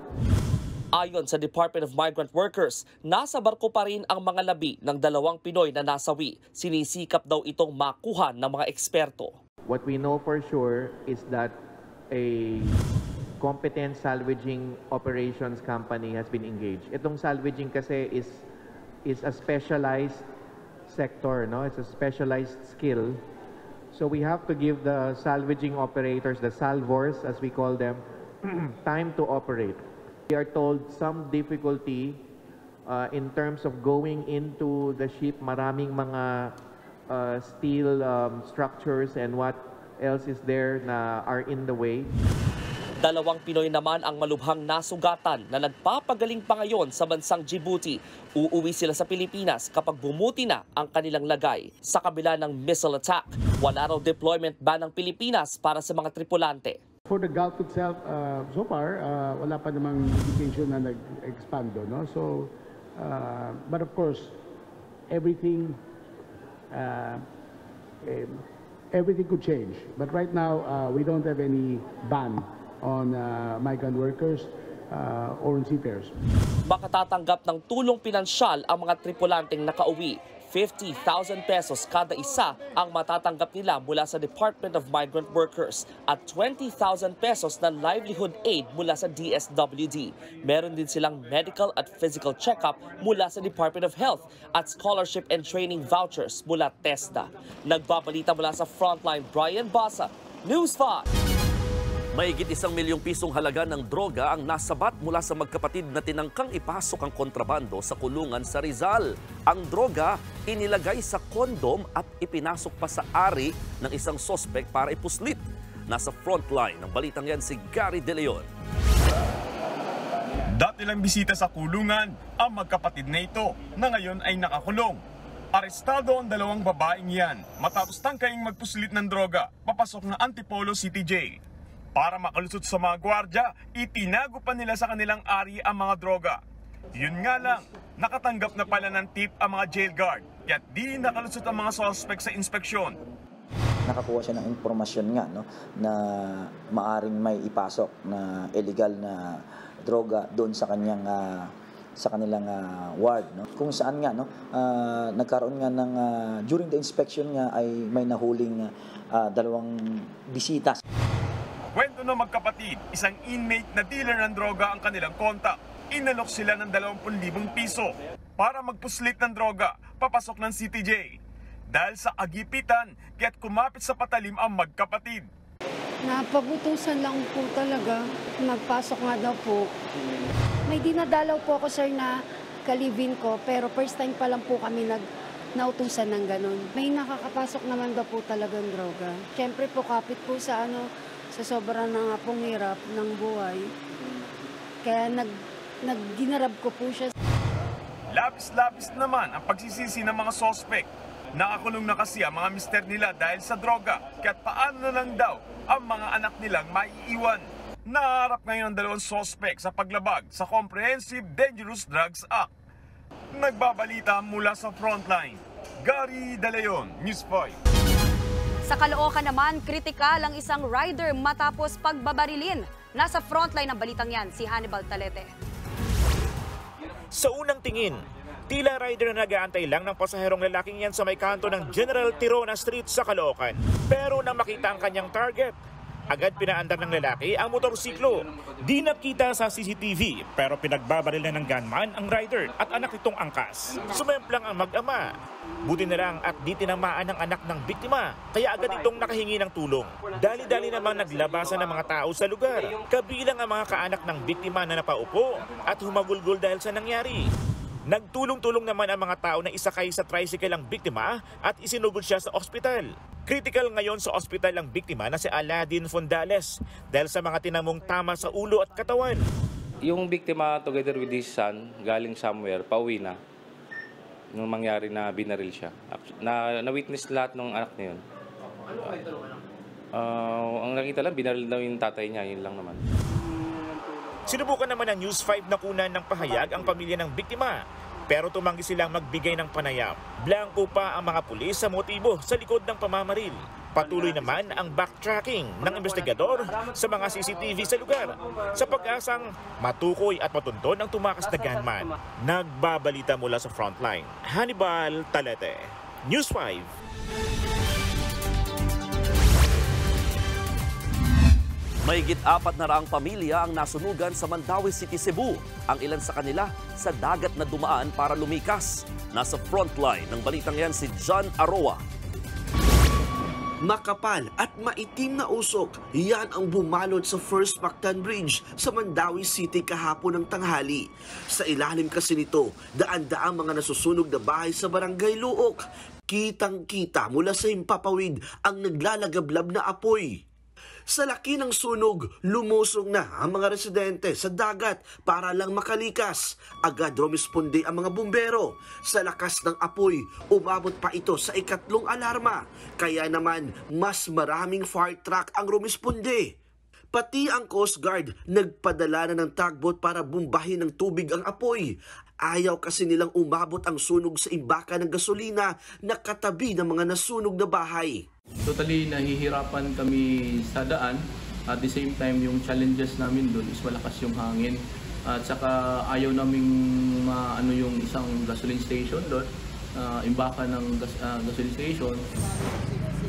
Ayon sa Department of Migrant Workers, nasa barko pa rin ang mga labi ng 2 Pinoy na nasawi. Sinisikap daw itong makuha ng mga eksperto. What we know for sure is that a competent salvaging operations company has been engaged. Itong salvaging kasi is a specialized sector, no? It's a specialized skill. So we have to give the salvaging operators, the salvors as we call them, time to operate. We are told some difficulty in terms of going into the ship. Maraming mga steel structures and what else is there na are in the way. 2 Pinoy naman ang malubhang nasugatan na nagpapagaling pa ngayon sa bansang Djibouti. Uuwi sila sa Pilipinas kapag bumuti na ang kanilang lagay. Sa kabila ng missile attack, wala raw deployment ban ng Pilipinas para sa mga tripulante. For the Gulf itself, so far, wala pa namang indication na nag-expand doon. No? So, but of course, everything could change. But right now, we don't have any ban on migrant workers or on seafarers. Makatatanggap ng tulong pinansyal ang mga tripulanteng nakauwi. 50,000 pesos kada isa ang matatanggap nila mula sa Department of Migrant Workers at 20,000 pesos na livelihood aid mula sa DSWD. Meron din silang medical at physical check-up mula sa Department of Health at scholarship and training vouchers mula TESDA. Nagbabalita mula sa Frontline, Brian Basa, News 5. Mahigit 1 milyong pisong halaga ng droga ang nasabat mula sa magkapatid na tinangkang ipasok ang kontrabando sa kulungan sa Rizal. Ang droga inilagay sa kondom at ipinasok pa sa ari ng isang sospek para ipuslit. Nasa frontline ng balitang yan si Gary De Leon. Dati lang bisita sa kulungan ang magkapatid na ito na ngayon ay nakakulong. Arestado ang 2 babaeng yan matapos tangkaing magpuslit ng droga papasok ng Antipolo City Jail. Para makalusot sa mga gwardya, itinago pa nila sa kanilang ari ang mga droga. Yun nga lang, nakatanggap na pala ng tip ang mga jail guard, kaya't di nakalusot ang mga suspect sa inspeksyon. Nakakuha siya ng impormasyon nga na maaring may ipasok na illegal na droga doon sa kanyang sa kanilang ward, kung saan nga nagkaroon nga ng during the inspection nga ay may nahuling 2 bisita. Kwento ng magkapatid, isang inmate na dealer ng droga ang kanilang kontak. Inalok sila ng 20,000 piso para magpuslit ng droga papasok ng CTJ. Dahil sa agipitan, kaya't kumapit sa patalim ang magkapatid. Napagutusan lang po talaga. Nagpasok nga daw po. May dinadalaw po ako, sir, na kalibin ko, pero first time pa lang po kami nautusan ng ganun. May nakakapasok naman daw po talagang droga. Siyempre po, kapit po sa sa sobrang nga pong hirap ng buhay. Kaya ginarab ko po siya. Labis-labis naman ang pagsisisi ng mga sospek. Nakakulong na kasi ang mga mister nila dahil sa droga. Kaya't paano na lang daw ang mga anak nilang maiiwan. Naharap ngayon ang 2 sospek sa paglabag sa Comprehensive Dangerous Drugs Act. Nagbabalita mula sa Frontline, Gary De Leon, News 5. Sa Caloocan naman, kritikal ang isang rider matapos pagbabarilin. Nasa frontline ng balitang yan, si Hannibal Talete. Sa unang tingin, tila rider na nag-aantay lang ng pasaherong lalaking yan sa may kanto ng General Tirona Street sa Caloocan. Pero nang makita ang kanyang target, agad pinaandar ng lalaki ang motorsiklo. Di nakita sa CCTV pero pinagbabaril na ng gunman ang rider at anak nitong angkas. Sumemplang ang mag-ama. Buti na lang at di tinamaan ang anak ng biktima kaya agad itong nakahingi ng tulong. Dali-dali namang naglabasan ng mga tao sa lugar. Kabilang ang mga kaanak ng biktima na napaupo at humagulgol dahil sa nangyari. Nagtulong-tulong naman ang mga tao na isakay sa tricycle ang biktima at isinugod siya sa ospital. Critical ngayon sa ospital ang biktima na si Aladin Fondales dahil sa mga tinamong tama sa ulo at katawan. Yung biktima together with his son galing somewhere, pauwi na nung mangyari na binaril siya. Na-witness lahat ng anak niya yun. Ang nakita lang, binaril daw yung tatay niya, yun lang naman. Sinubukan naman ng News 5 na kunan ng pahayag ang pamilya ng biktima, pero tumanggi silang magbigay ng panayam. Blanco pa ang mga pulis sa motibo sa likod ng pamamaril. Patuloy naman ang backtracking ng investigador sa mga CCTV sa lugar sa pag-asang matukoy at matunton ang tumakas na gunman. Nagbabalita mula sa frontline. Hannibal Talete, News 5. Mahigit 400 pamilya ang nasunugan sa Mandaue City, Cebu. Ang ilan sa kanila sa dagat na dumaan para lumikas. Nasa frontline ng balitang yan si John Aroa. Makapal at maitim na usok, yan ang bumalot sa First Mactan Bridge sa Mandaue City kahapon ng tanghali. Sa ilalim kasi nito, daan-daang mga nasusunog na bahay sa Barangay Luok. Kitang-kita mula sa himpapawid ang naglalagablab na apoy. Sa laki ng sunog, lumusong na ang mga residente sa dagat para lang makalikas. Agad rumisponde ang mga bumbero. Sa lakas ng apoy, umabot pa ito sa ikatlong alarma. Kaya naman, mas maraming fire truck ang rumisponde. Pati ang Coast Guard nagpadala na ng tugboat para bumbahin ng tubig ang apoy. Ayaw kasi nilang umabot ang sunog sa imbaka ng gasolina na katabi ng mga nasunog na bahay. Totally nahihirapan kami sa daan. At the same time, yung challenges namin doon is malakas yung hangin. At saka ayaw naming maano yung isang gasoline station doon, imbaka ng gasoline station.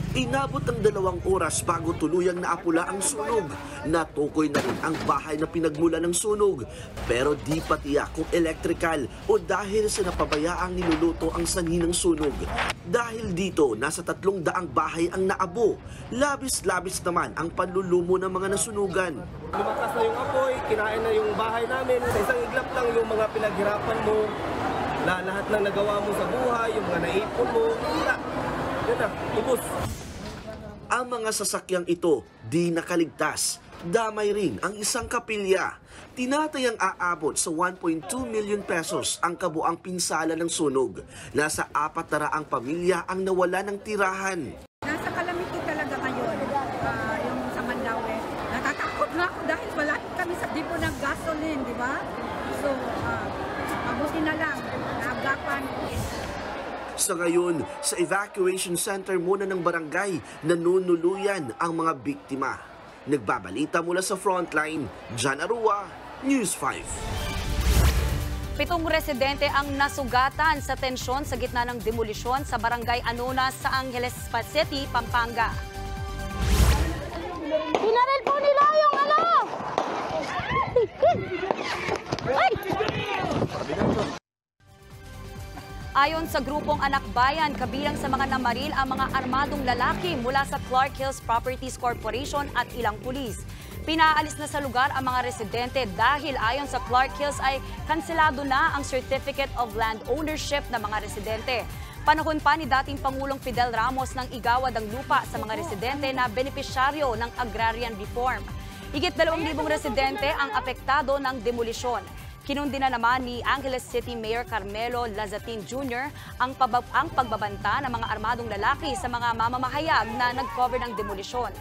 Inabot ang 2 oras bago tuluyang naapula ang sunog. Natukoy na rin ang bahay na pinagmula ng sunog. Pero di pa tiyak kung electrical o dahil sa napabayaang niluluto ang sanhi ng sunog. Dahil dito, nasa 300 bahay ang naabo. Labis-labis naman ang panlulumo ng mga nasunugan. Lumakas na yung apoy, kinain na yung bahay namin. Sa isang iglap lang yung mga pinaghirapan mo, lahat ng nagawa mo sa buhay, yung mga naipon mo, wala. Yan na, ubos. Ang mga sasakyang ito di nakaligtas. Damay rin ang isang kapilya. Tinatayang aabot sa 1.2 million pesos ang kabuang pinsala ng sunog. Nasa 400 pamilya ang nawala ng tirahan. Nasa calamity talaga ngayon, yung sa Mandaue. Natatakot na ako dahil wala kami sa dipo ng gasoline, di ba? So, mabuti na lang, naagapan. Sa ngayon, sa evacuation center muna ng barangay, nanunuluyan ang mga biktima. Nagbabalita mula sa frontline, John Arua, News 5. 7 residente ang nasugatan sa tensyon sa gitna ng demolisyon sa Barangay Anonas sa Angeles City, Pampanga. Pinaril po nila yung ano! Ay! Ayon sa grupong Anak Bayan, kabilang sa mga namaril ang mga armadong lalaki mula sa Clark Hills Properties Corporation at ilang pulis. Pinaalis na sa lugar ang mga residente dahil ayon sa Clark Hills ay kanselado na ang Certificate of Land Ownership ng mga residente. Panahon pa ni dating Pangulong Fidel Ramos nang igawad ang lupa sa mga residente na benepisyaryo ng agrarian reform. Higit 2,000 residente ang apektado ng demolisyon. Kinundi na naman ni Angeles City Mayor Carmelo Lazatin Jr. ang pagbabanta ng mga armadong lalaki sa mga mamamahayag na nag-cover ng demolisyon.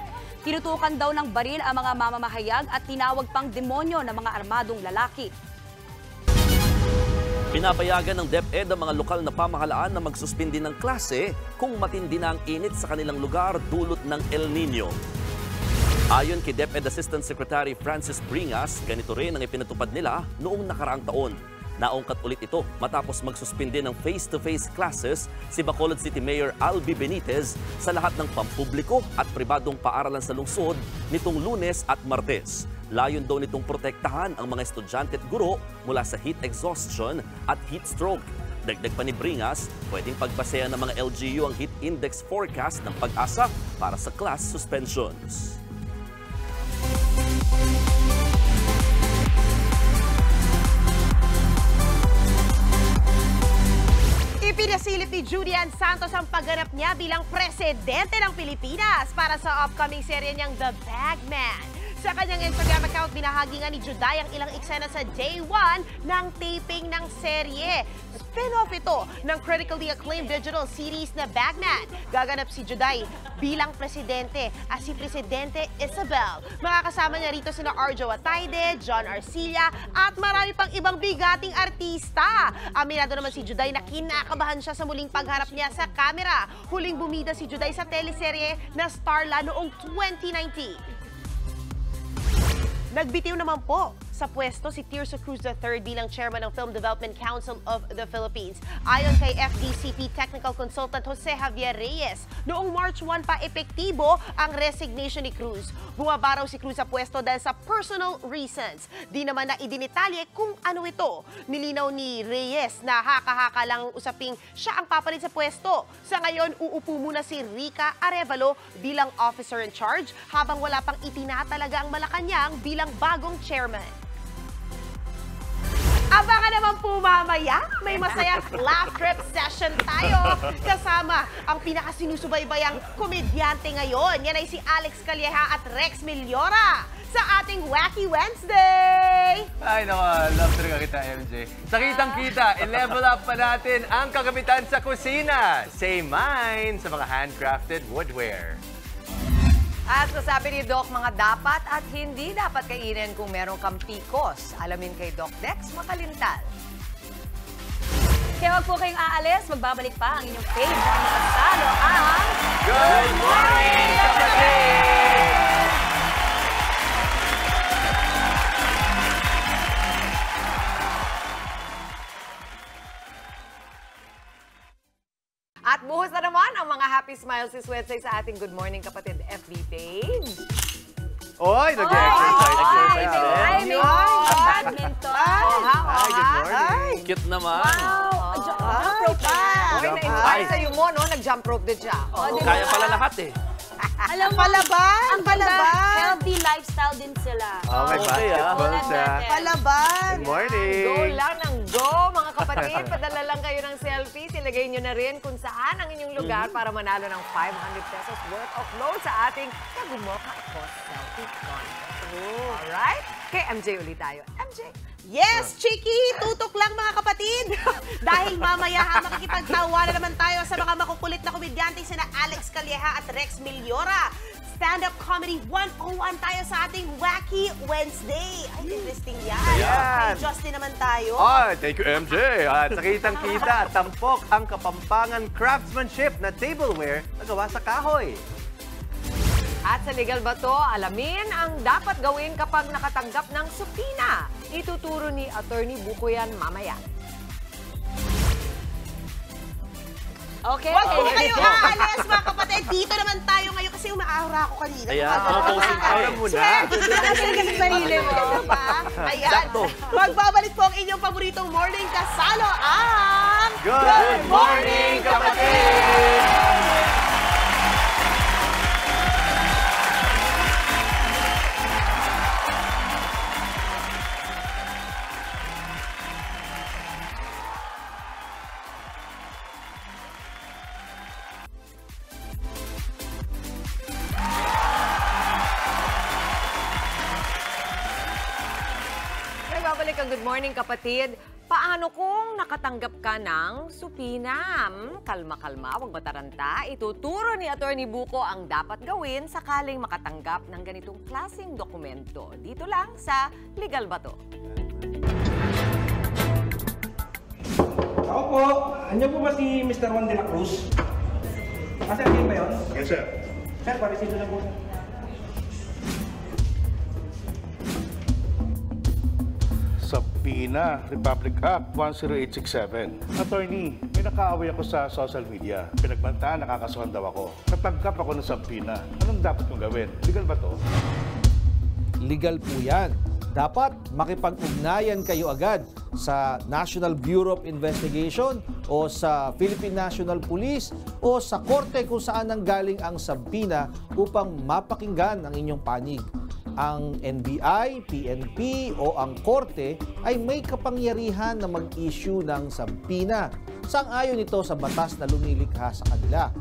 Tinutukan daw ng baril ang mga mamamahayag at tinawag pang demonyo ng mga armadong lalaki. Pinapayagan ng DepEd ang mga lokal na pamahalaan na magsuspindi ng klase kung matindi na ang init sa kanilang lugar dulot ng El Nino. Ayon kay DepEd Assistant Secretary Francis Bringas, ganito rin ang ipinatupad nila noong nakaraang taon. Naungkat ulit ito matapos magsuspindi ng face-to-face classes si Bacolod City Mayor Albi Benitez sa lahat ng pampubliko at pribadong paaralan sa lungsod nitong Lunes at Martes. Layon daw nitong protektahan ang mga estudyante at guro mula sa heat exhaustion at heat stroke. Dagdag pa ni Bringas, pwedeng pagbasehan ng mga LGU ang heat index forecast ng Pag-asa para sa class suspensions. Ipinasilip ni Julian Santos ang pagganap niya bilang presidente ng Pilipinas para sa upcoming serye niyang The Bagman. Sa kanyang Instagram account, binahagi nga ni Juday ang ilang eksena sa day 1 ng taping ng serye. Spin-off ito ng critically acclaimed digital series na Bagman. Gaganap si Juday bilang presidente at si Presidente Isabel. Makakasama niya rito sina Arjo Ataide, John Arcilla at marami pang ibang bigating artista. Aminado naman si Juday na kinakabahan siya sa muling pagharap niya sa kamera. Huling bumida si Juday sa teleserye na Starla noong 2019. Nagbitiw naman po sa pwesto si Tirso Cruz III bilang chairman ng Film Development Council of the Philippines. Ayon kay FDCP Technical Consultant Jose Javier Reyes, noong March 1 pa epektibo ang resignation ni Cruz. Bumaba raw si Cruz sa pwesto dahil sa personal reasons. Di naman na idinitalye kung ano ito. Nilinaw ni Reyes na haka-haka lang ang usaping siya ang papalit sa pwesto. Sa ngayon, uupo muna si Rica Arevalo bilang officer in charge habang wala pang itinatalaga ang Malacanang bilang bagong chairman. Abangan naman po mamaya, may masayang laugh trip session tayo. Kasama ang pinakasinusubaybayang komedyante ngayon. Yan ay si Alex Calleja at Rex Millora sa ating Wacky Wednesday! Ay naman, love talaga kita, MJ. Sa kitang-kita, i-level up pa natin ang kagamitan sa kusina. Say mine sa mga handcrafted woodware. At sasabi ni Doc, mga dapat at hindi dapat kainin kung meron kang PCOS. Alamin kay Doc Dex Makalintal. Kaya wag po kayong aalis, magbabalik pa ang inyong favorite na kasalo ang Good Morning, Kapatid! At buhos na naman ang mga happy smiles si Wednesday sa ating Good Morning Kapatid FB page. Oy, nag-exercise. Ay, may badminton. Hi, good morning. Cute naman. Jump rope pa. Oy, na-inspire sa'yo mo, no? Nag-jump rope din siya. Kaya pala lahat eh. Alam mo, palaban! Ang healthy lifestyle din sila. Oh, may basketball siya. Palaban! Good morning. Go lang ng go, mga kapatid. Padala lang kayo ng selfies. Ilagay nyo na rin kung saan ang inyong lugar para manalo ng 500 pesos worth of load sa ating Kagumoka Post Selfie Contest. Alright? Kay MJ ulit tayo. MJ. Yes, Chiki! Tutok lang mga kapatid! Dahil mamaya makikipagtawa na naman tayo sa mga makukulit na komedyante sina Alex Calleja at Rex Millora. Stand-up comedy 101 tayo sa ating Wacky Wednesday. Ay, interesting yan. Ayan. Kay Justin naman tayo. Ay, thank you, MJ. At sa kitang-kita, tampok ang Kapampangan craftsmanship na tableware na gawa sa kahoy. At sa Legal Bato, alamin ang dapat gawin kapag nakatanggap ng supina. Ituturo ni Attorney Buko yan mamaya. Okay. Wag po kayo aalis, mga kapatid. Dito naman tayo ngayon kasi umaahura ako kanina. Ayan, posing ka eh. Swerte na kasi sa sarili mo. Ayan. Magbabalik po ang inyong paboritong morning kasalo ang Good Morning, Kapatid! Nagbabalik ang Good Morning Kapatid. Paano kung nakatanggap ka ng supina? Kalma-kalma, huwag mataranta. Ituturo ni Attorney Buko ang dapat gawin sakaling makatanggap ng ganitong klaseng dokumento. Dito lang sa Legal Bato. Ako po, anyo po ba si Mr. Juan de la Cruz? Kasi akin ba yun? Yes, sir. Sir, parisito na po. Subpoena, Republic Act 10867. Attorney, may nakaaway ako sa social media. Pinagbantaan, nakakasuhan daw ako. Natanggap ako ng subpoena. Anong dapat kong gawin? Legal ba to? Legal po yan. Dapat makipag-ugnayan kayo agad sa National Bureau of Investigation o sa Philippine National Police o sa korte kung saan nanggaling ang subpoena upang mapakinggan ang inyong panig. Ang NBI, PNP o ang korte ay may kapangyarihan na mag-issue ng subpoena. Sang-ayon ito sa batas na lumilikha sa kanila.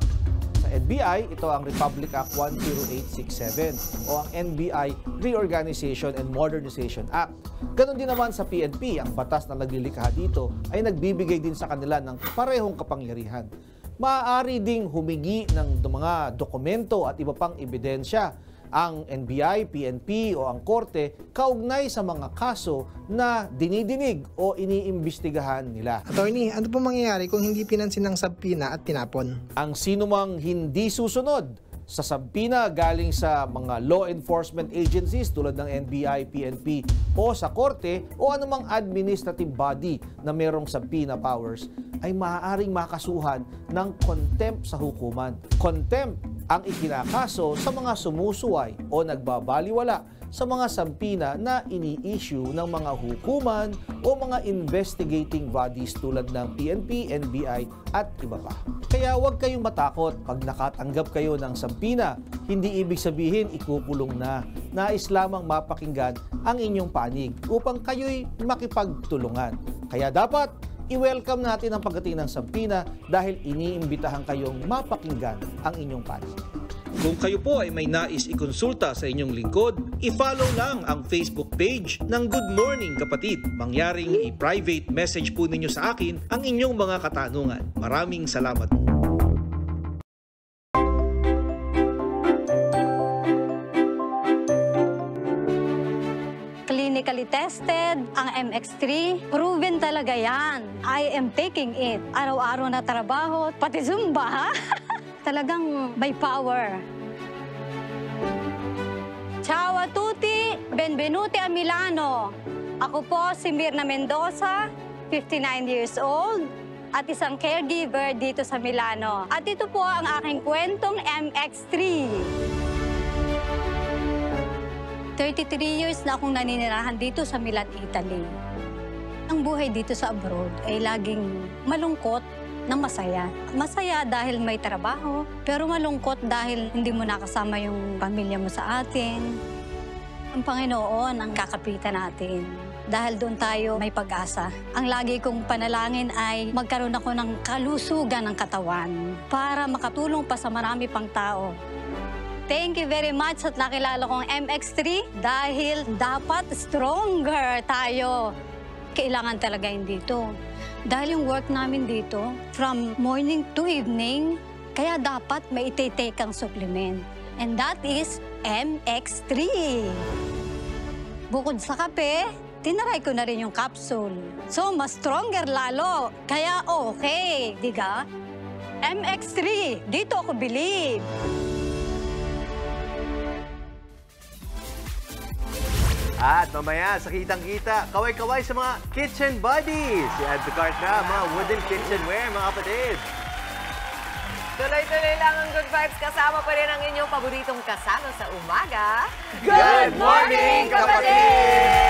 Sa Sa NBI, ito ang Republic Act 10867 o ang NBI Reorganization and Modernization Act. Ganon din naman sa PNP, ang batas na naglilikha dito ay nagbibigay din sa kanila ng parehong kapangyarihan. Maaari ding humingi ng mga dokumento at iba pang ebidensya ang NBI, PNP o ang korte kaugnay sa mga kaso na dinidinig o iniimbestigahan nila. Attorney, ano po mangyayari kung hindi pinansin ng subpoena at tinapon? Ang sinumang hindi susunod sa subpoena galing sa mga law enforcement agencies tulad ng NBI, PNP o sa korte o anumang administrative body na mayroong subpoena powers ay maaaring makasuhan ng contempt sa hukuman. Contempt ang ikinakaso sa mga sumusuway o nagbabaliwala sa mga subpoena na ini-issue ng mga hukuman o mga investigating bodies tulad ng PNP, NBI at iba pa. Kaya huwag kayong matakot pag nakatanggap kayo ng subpoena. Hindi ibig sabihin ikukulong na. Nais lamang mapakinggan ang inyong panig upang kayo'y makipagtulungan. Kaya dapat i-welcome natin ang pagdating ng subpoena dahil iniimbitahan kayong mapakinggan ang inyong panig. Kung kayo po ay may nais ikonsulta sa inyong lingkod, i-follow lang ang Facebook page ng Good Morning Kapatid. Mangyaring i-private message po ninyo sa akin ang inyong mga katanungan. Maraming salamat. Clinically tested, ang MX3, proven talaga yan. I am taking it. Araw-araw na trabaho, pati Zumba, ha? Talagang by power. Ciao a tutti, benvenuti a Milano. Ako po si Mirna Mendoza, 59 years old, at isang caregiver dito sa Milano. At ito po ang aking kwentong MX3. 33 years na akong naninirahan dito sa Milan, Italy. Ang buhay dito sa abroad ay laging malungkot na masaya. Masaya dahil may trabaho, pero malungkot dahil hindi mo nakasama yung pamilya mo sa atin. Ang Panginoon ang kakapitan natin. Dahil doon tayo may pag-asa. Ang lagi kong panalangin ay magkaroon ako ng kalusugan ng katawan para makatulong pa sa marami pang tao. Thank you very much at nakilala kong MX3 dahil dapat stronger tayo. Kailangan talaga yun dito. Dahil yung work namin dito, from morning to evening, kaya dapat may iti-take ang supplement. And that is MX3. Bukod sa kape, tinaray ko na rin yung capsule. So, mas stronger lalo. Kaya okay, di ka? MX3, dito ako believe. At mamaya, sa kitang-kita, kaway-kaway sa mga kitchen buddies. I-add to cart na mga wooden kitchenware, mga kapatid. Tuloy-tuloy lang ang good vibes. Kasama pa rin ang inyong paboritong kasama sa umaga. Good morning, kapatid!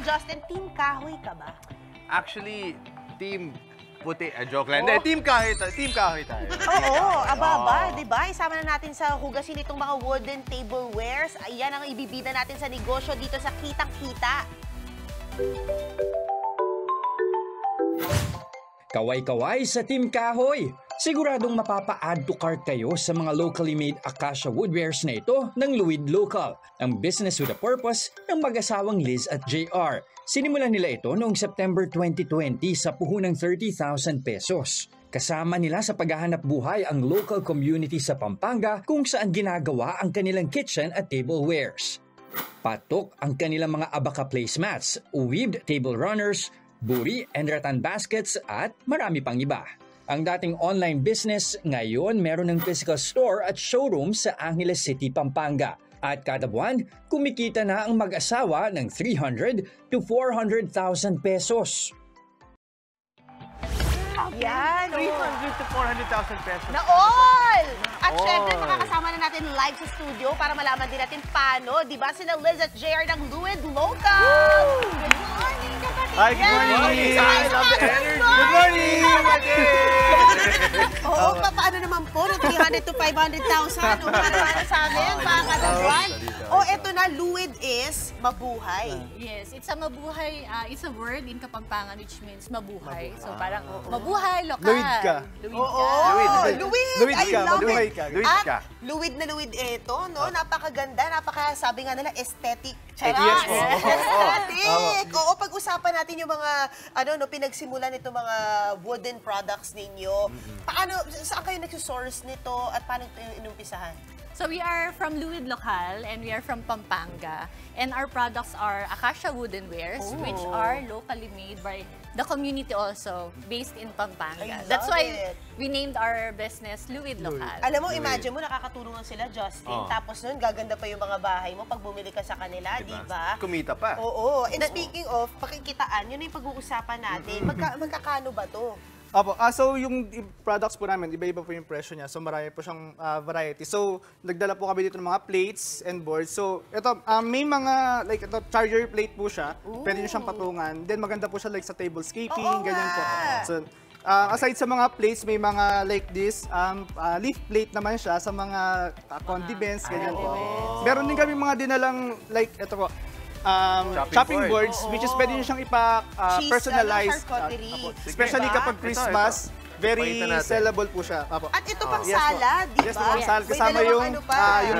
Justin, team kahoy ka ba? Actually, team puti. Joke lang. Hindi, team kahoy tayo. Oo, aba, di ba? Isama na natin sa hugasin itong mga wooden tablewares. Ayan ang ibibida natin sa negosyo dito sa Kitang-Kita. Kaway-kaway sa Team Kahoy! Siguradong mapapa-add to cart kayo sa mga locally made Acacia woodwares na ito ng Luwid Local, ang business with a purpose ng mag-asawang Liz at JR. Sinimulan nila ito noong September 2020 sa puhunang 30,000 pesos. Kasama nila sa paghahanap buhay ang local community sa Pampanga kung saan ginagawa ang kanilang kitchen at tablewares. Patok ang kanilang mga abaka placemats, weaved table runners, buri and rattan baskets at marami pang iba. Ang dating online business ngayon meron ng physical store at showroom sa Angeles City, Pampanga. At kada buwan, kumikita na ang mag-asawa ng 300 to 400,000 pesos. Yan, 300,000 to 400,000 pesos. Na all! At All! syempre, makakasama na natin live sa studio para malaman din natin paano. Di ba sila Liz at JR ng Luid Local? Good morning, kapatid! Hi, good morning! I love the energy! Good morning! Oo, paano naman po? Na 300 to 500,000. Para sa amin, kada buwan. Eto na, Luid is mabuhay. Yes, it's a mabuhay, it's a word in Kapampangan which means mabuhay. So parang mabuhay, lokal. Luid ka. Luid! I love it. Luid ka. Luid na Luid ito, no? Napakaganda, sabi nga nila, aesthetic. Yes, po. Aesthetic! Oo, pag-usapan natin yung mga, pinagsimulan nito mga wooden products ninyo. Saan kayo nagsusource nito at paano ito inumpisahan? So we are from Luid Local and we are from Pampanga. And our products are acacia wooden wares, which are locally made by the community also, based in Pampanga. That's why we named our business Luid Local. Alam mo, imagine mo, nakakatulungan sila, Justin. Tapos nun, gaganda pa yung mga bahay mo pag bumili ka sa kanila, di ba? Kumita pa. Oo. And speaking of, pakikitaan, yun yung pag-uusapan natin. Magkakano ba to? Opo, so yung products po namin, iba-iba po yung presyo niya. So marami po siyang variety. So nagdala po kami dito ng mga plates and boards. So ito, may mga, like ito, charger plate po siya. Pwede nyo siyang patungan. Then maganda po siya like sa tablescaping, ganyan po. So aside sa mga plates, may mga like this, leaf plate naman siya sa mga condiments, ganyan po. Meron din kami mga dinalang, like ito po, chopping boards, which is pwede nyo siyang ipa-personalize. Especially kapag Christmas, very sellable po siya. At ito pang salad, di ba? Yes, pang salad. Kasama yung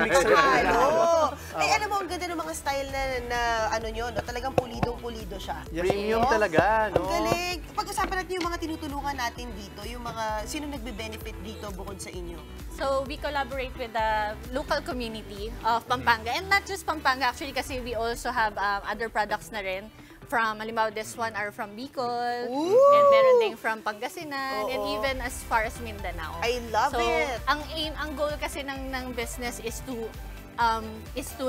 mixer po. Ay, alam mo, ang ganda ng mga style na nyo, talagang pulidong-pulido siya. Premium talaga, no? Ang galing. Pag-usapan natin yung mga tinutulungan natin dito, yung mga, sino nagbe-benefit dito bukod sa inyo? So we collaborate with the local community of Pampanga. And not just Pampanga, actually, kasi we also have other products na rin. From, halimbawa, this one are from Bicol, and meron ding from Pangasinan, and even as far as Mindanao. I love it! Ang goal kasi ng business is to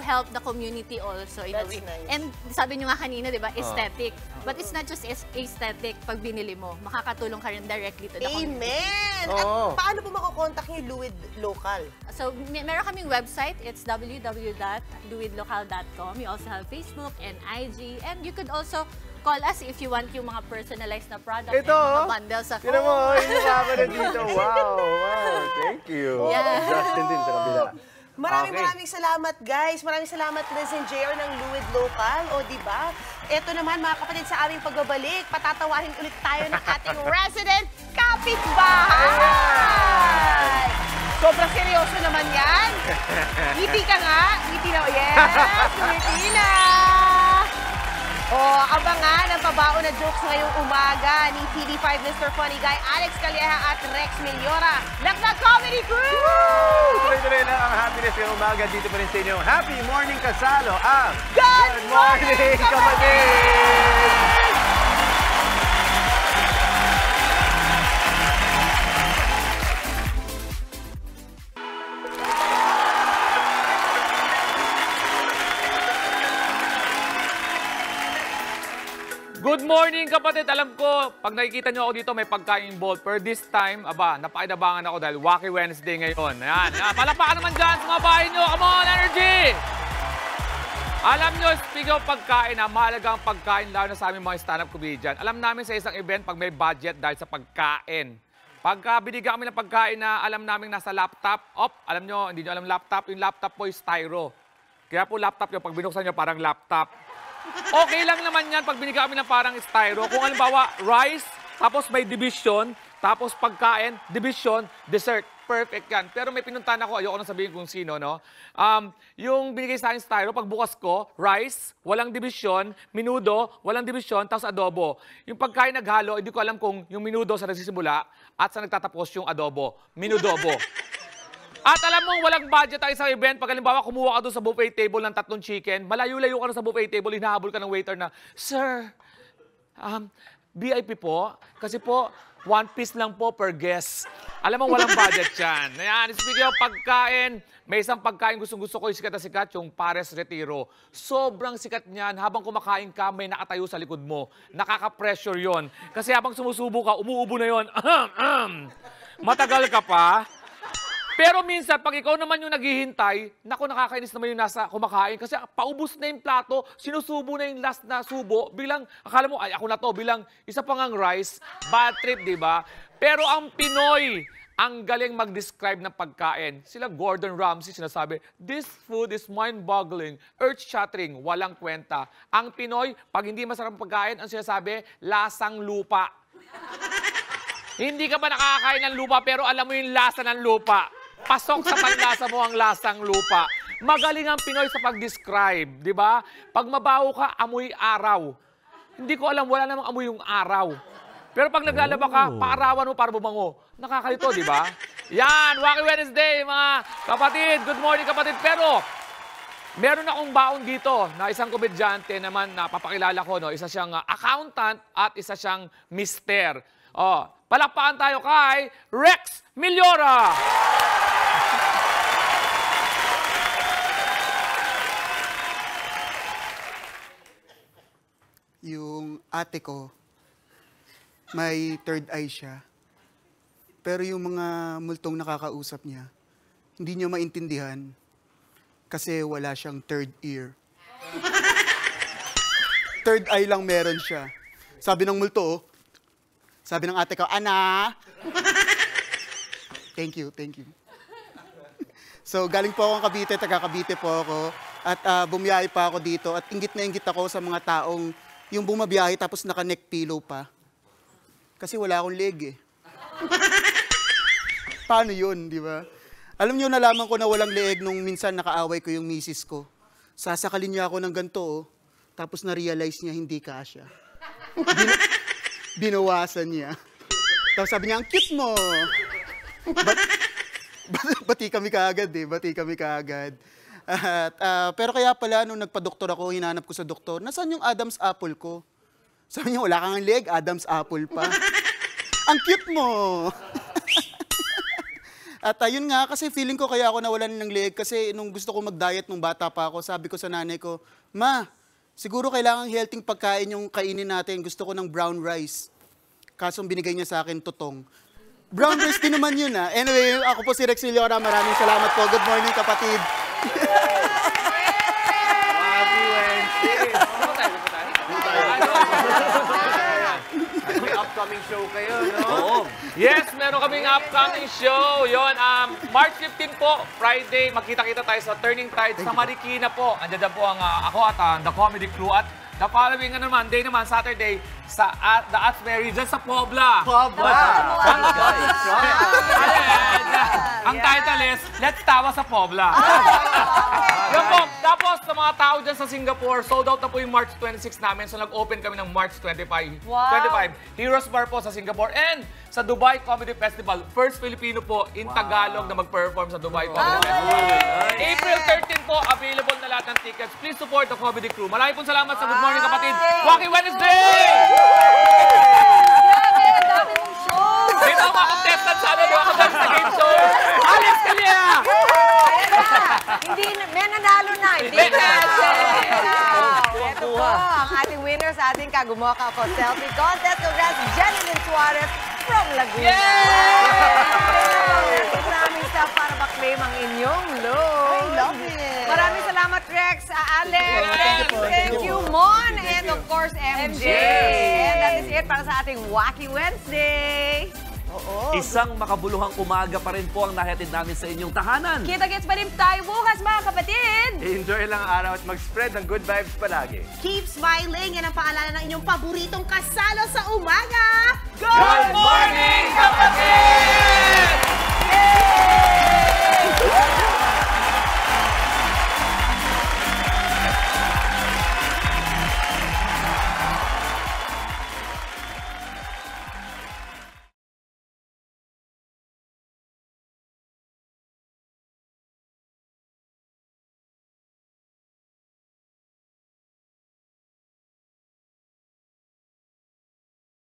help the community also in a way. Nice. And sabi nyo nga kanina, di ba, aesthetic. But it's not just aesthetic pag binili mo. Makakatulong ka rin directly to the community. Amen! At paano po makokontakt yung Luid Local? So, meron kaming website. It's www.luidlocal.com. We also have Facebook and IG. And you could also call us if you want yung mga personalized na product. Ito, and mga bundles. Tira mo, hindi ako na dito. Wow, thank you. Yeah. Justin din sa kabila. Maraming salamat, guys. Maraming salamat, Liz and JR ng Luid Local. O, di ba? Ito naman, mga kapatid, sa aming pagbabalik, patatawarin ulit tayo ng ating resident kapitbahay! Sobrang seryoso naman yan. Ngiti ka nga. Ngiti na. Yes, ngiti na. Abangan ang pabaon na jokes ngayong umaga ni TV5 Mr. Funny Guy, Alex Calleja at Rex Miliora ng The Comedy Crew! Tuloy-tuloy lang ang happiness ngayong umaga dito pa rin sa inyong Happy Morning Kasalo ang Good Morning, Kapatid! Good morning, kapatid. Alam ko, pag nakikita nyo ako dito, may pagkain involved. Pero this time, napakinabangan ako dahil Wacky Wednesday ngayon. Ayan. Palakpakan naman dyan sa mga bahay nyo. Come on, energy! Alam nyo, speaking of pagkain, mahalagang pagkain, lalo na sa aming mga stand-up comedian. Alam namin sa isang event, pag may budget dahil sa pagkain. Pagka binigyan kami ng pagkain na alam namin nasa laptop, alam nyo, hindi nyo alam laptop, yung laptop po is styro. Kaya po laptop nyo, pag binuksan nyo, parang laptop. Okay lang naman yan pag binigyan kami ng parang styro. Kung halimbawa, rice, tapos may division, tapos pagkain, division, dessert. Perfect yan. Pero may pinuntahan ako, ayoko na sabihin kung sino, no? Yung binigay sa akin styro, pagbukas ko, rice, walang division, minudo, walang division, tapos adobo. Yung pagkain naghalo, hindi ko alam kung yung minudo sa nagsisimula at sa nagtatapos yung adobo. Minudobo. At alam mo, walang budget ang isang event. Pag halimbawa, kumuha ka doon sa buffet table ng 3 chicken, malayo-layo ka na sa buffet table, hinahabol ka ng waiter na, Sir, VIP po, kasi po, 1 piece lang po per guest. Alam mo, walang budget yan. Ayan, speaking of pagkain, may isang pagkain gustong-gusto ko yung sikat na sikat, yung Pares Retiro. Sobrang sikat niyan. Habang kumakain ka, may nakatayo sa likod mo. Nakaka-pressure yon. Kasi habang sumusubo ka, umuubo na yon. Matagal ka pa? Pero minsan, pag ikaw naman yung naghihintay, naku, nakakainis naman yung nasa kumakain. Kasi paubos na yung plato, sinusubo na yung last na subo. Bilang, akala mo, ay ako na to, bilang isa pang ang rice, bad trip, di ba? Pero ang Pinoy, ang galing mag-describe ng pagkain. Sila Gordon Ramsay sinasabi, this food is mind-boggling, earth-shattering, walang kwenta. Ang Pinoy, pag hindi masarap pagkain, ang sinasabi, lasang lupa. Hindi ka ba nakakain ng lupa pero alam mo yung lasa ng lupa? Pasok sa panlasa mo ang lasang lupa. Magaling ang Pinoy sa pag-describe, di ba? Pag mabaho ka, amoy araw. Hindi ko alam, wala namang amoy yung araw. Pero pag naglalaba ka, paarawan mo para bumango. Nakakalito, di ba? Yan, Wacky Wednesday, mga kapatid. Good morning, kapatid. Pero, meron akong baon dito na isang komedyante naman na papakilala ko. No? Isa siyang accountant at isa siyang mister. Oh, palakpakan tayo kay Rex Millora! Yung ate ko, may third eye siya. Pero yung mga multong nakakausap niya, hindi niya maintindihan kasi wala siyang third ear. Third eye lang meron siya. Sabi ng multo, sabi ng ate ko, Ana! Thank you, thank you. So, galing po akong Cavite, taga Cavite po ako. At bumiyahe pa ako dito. At inggit na inggit ako sa mga taong yung bumabiyahe tapos naka-neck pillow pa. Kasi wala akong leg eh. Paano yun, di ba? Alam niyo, nalaman ko na walang leeg nung minsan nakaaway ko yung misis ko. Sasakalin niya ako ng ganito, oh. Tapos na-realize niya hindi kasya. Binawasan niya. Tapos sabi niya, ang cute mo. Bati kami kaagad eh. Bati kami kaagad. Pero kaya pala, nung nagpa-doktor ako, hinanap ko sa doktor, nasaan yung Adam's apple ko? Sabi niya, wala kang leg, Adam's apple pa. Ang cute mo! At yun nga, kasi feeling ko kaya ako nawalan ng leg kasi nung gusto ko mag-diet nung bata pa ako, sabi ko sa nanay ko, Ma, siguro kailangan healthy pagkain yung kainin natin. Gusto ko ng brown rice. Kaso binigay niya sa akin tutong. Brown rice din naman yun ah. Anyway, ako po si Rex Millora. Maraming salamat po. Good morning, kapatid. Happy Wednesday! May upcoming show kayo, no? Oo. Yes, meron kaming upcoming show. Yon, March 15 po, Friday, magkita-kita tayo sa Turning Tide sa Marikina po. Andiyan po ang ako at the comedy crew. At the following Monday naman, Saturday, sa the Atsbury, dyan sa Pobla. Ang title is, Let's Tawa sa Pobla. Yan po. Tapos, sa mga tao dyan sa Singapore, sold out na po yung March 26 namin. So, nag-open kami ng March 25. Heroes Bar po sa Singapore. And sa Dubai Comedy Festival, first Filipino po in Tagalog na mag-perform sa Dubai Comedy Festival. April 13 po, available na lahat ng tickets. Please support the comedy crew. Maraming pong salamat sa Good Morning Kapatid. Wacky Wednesday! Grabe, ang dami mong show! May mga contestant sana doon ako dyan sa game show. Alis ka niya! Hindi, may nanalo na. Hindi na. Ito po, ang ating winner sa ating Kagumoka po selfie contest. Congrats, Jeneline Suarez from Laguna. Yay! Maraming stuff para ma-claim ang inyong look. I love it. Maraming salamat, Rex, Alex. Thank you, Mon. And of course, MJ. And that is it para sa ating Wacky Wednesday. Isang makabuluhang umaga pa rin po ang nahatid namin sa inyong tahanan. Kita-kits pa rin tayo bukas, mga kapatid! Enjoy lang ang araw at mag-spread ng good vibes palagi. Keep smiling. Yan ang paalala ng inyong paboritong kasalo sa umaga. Good morning!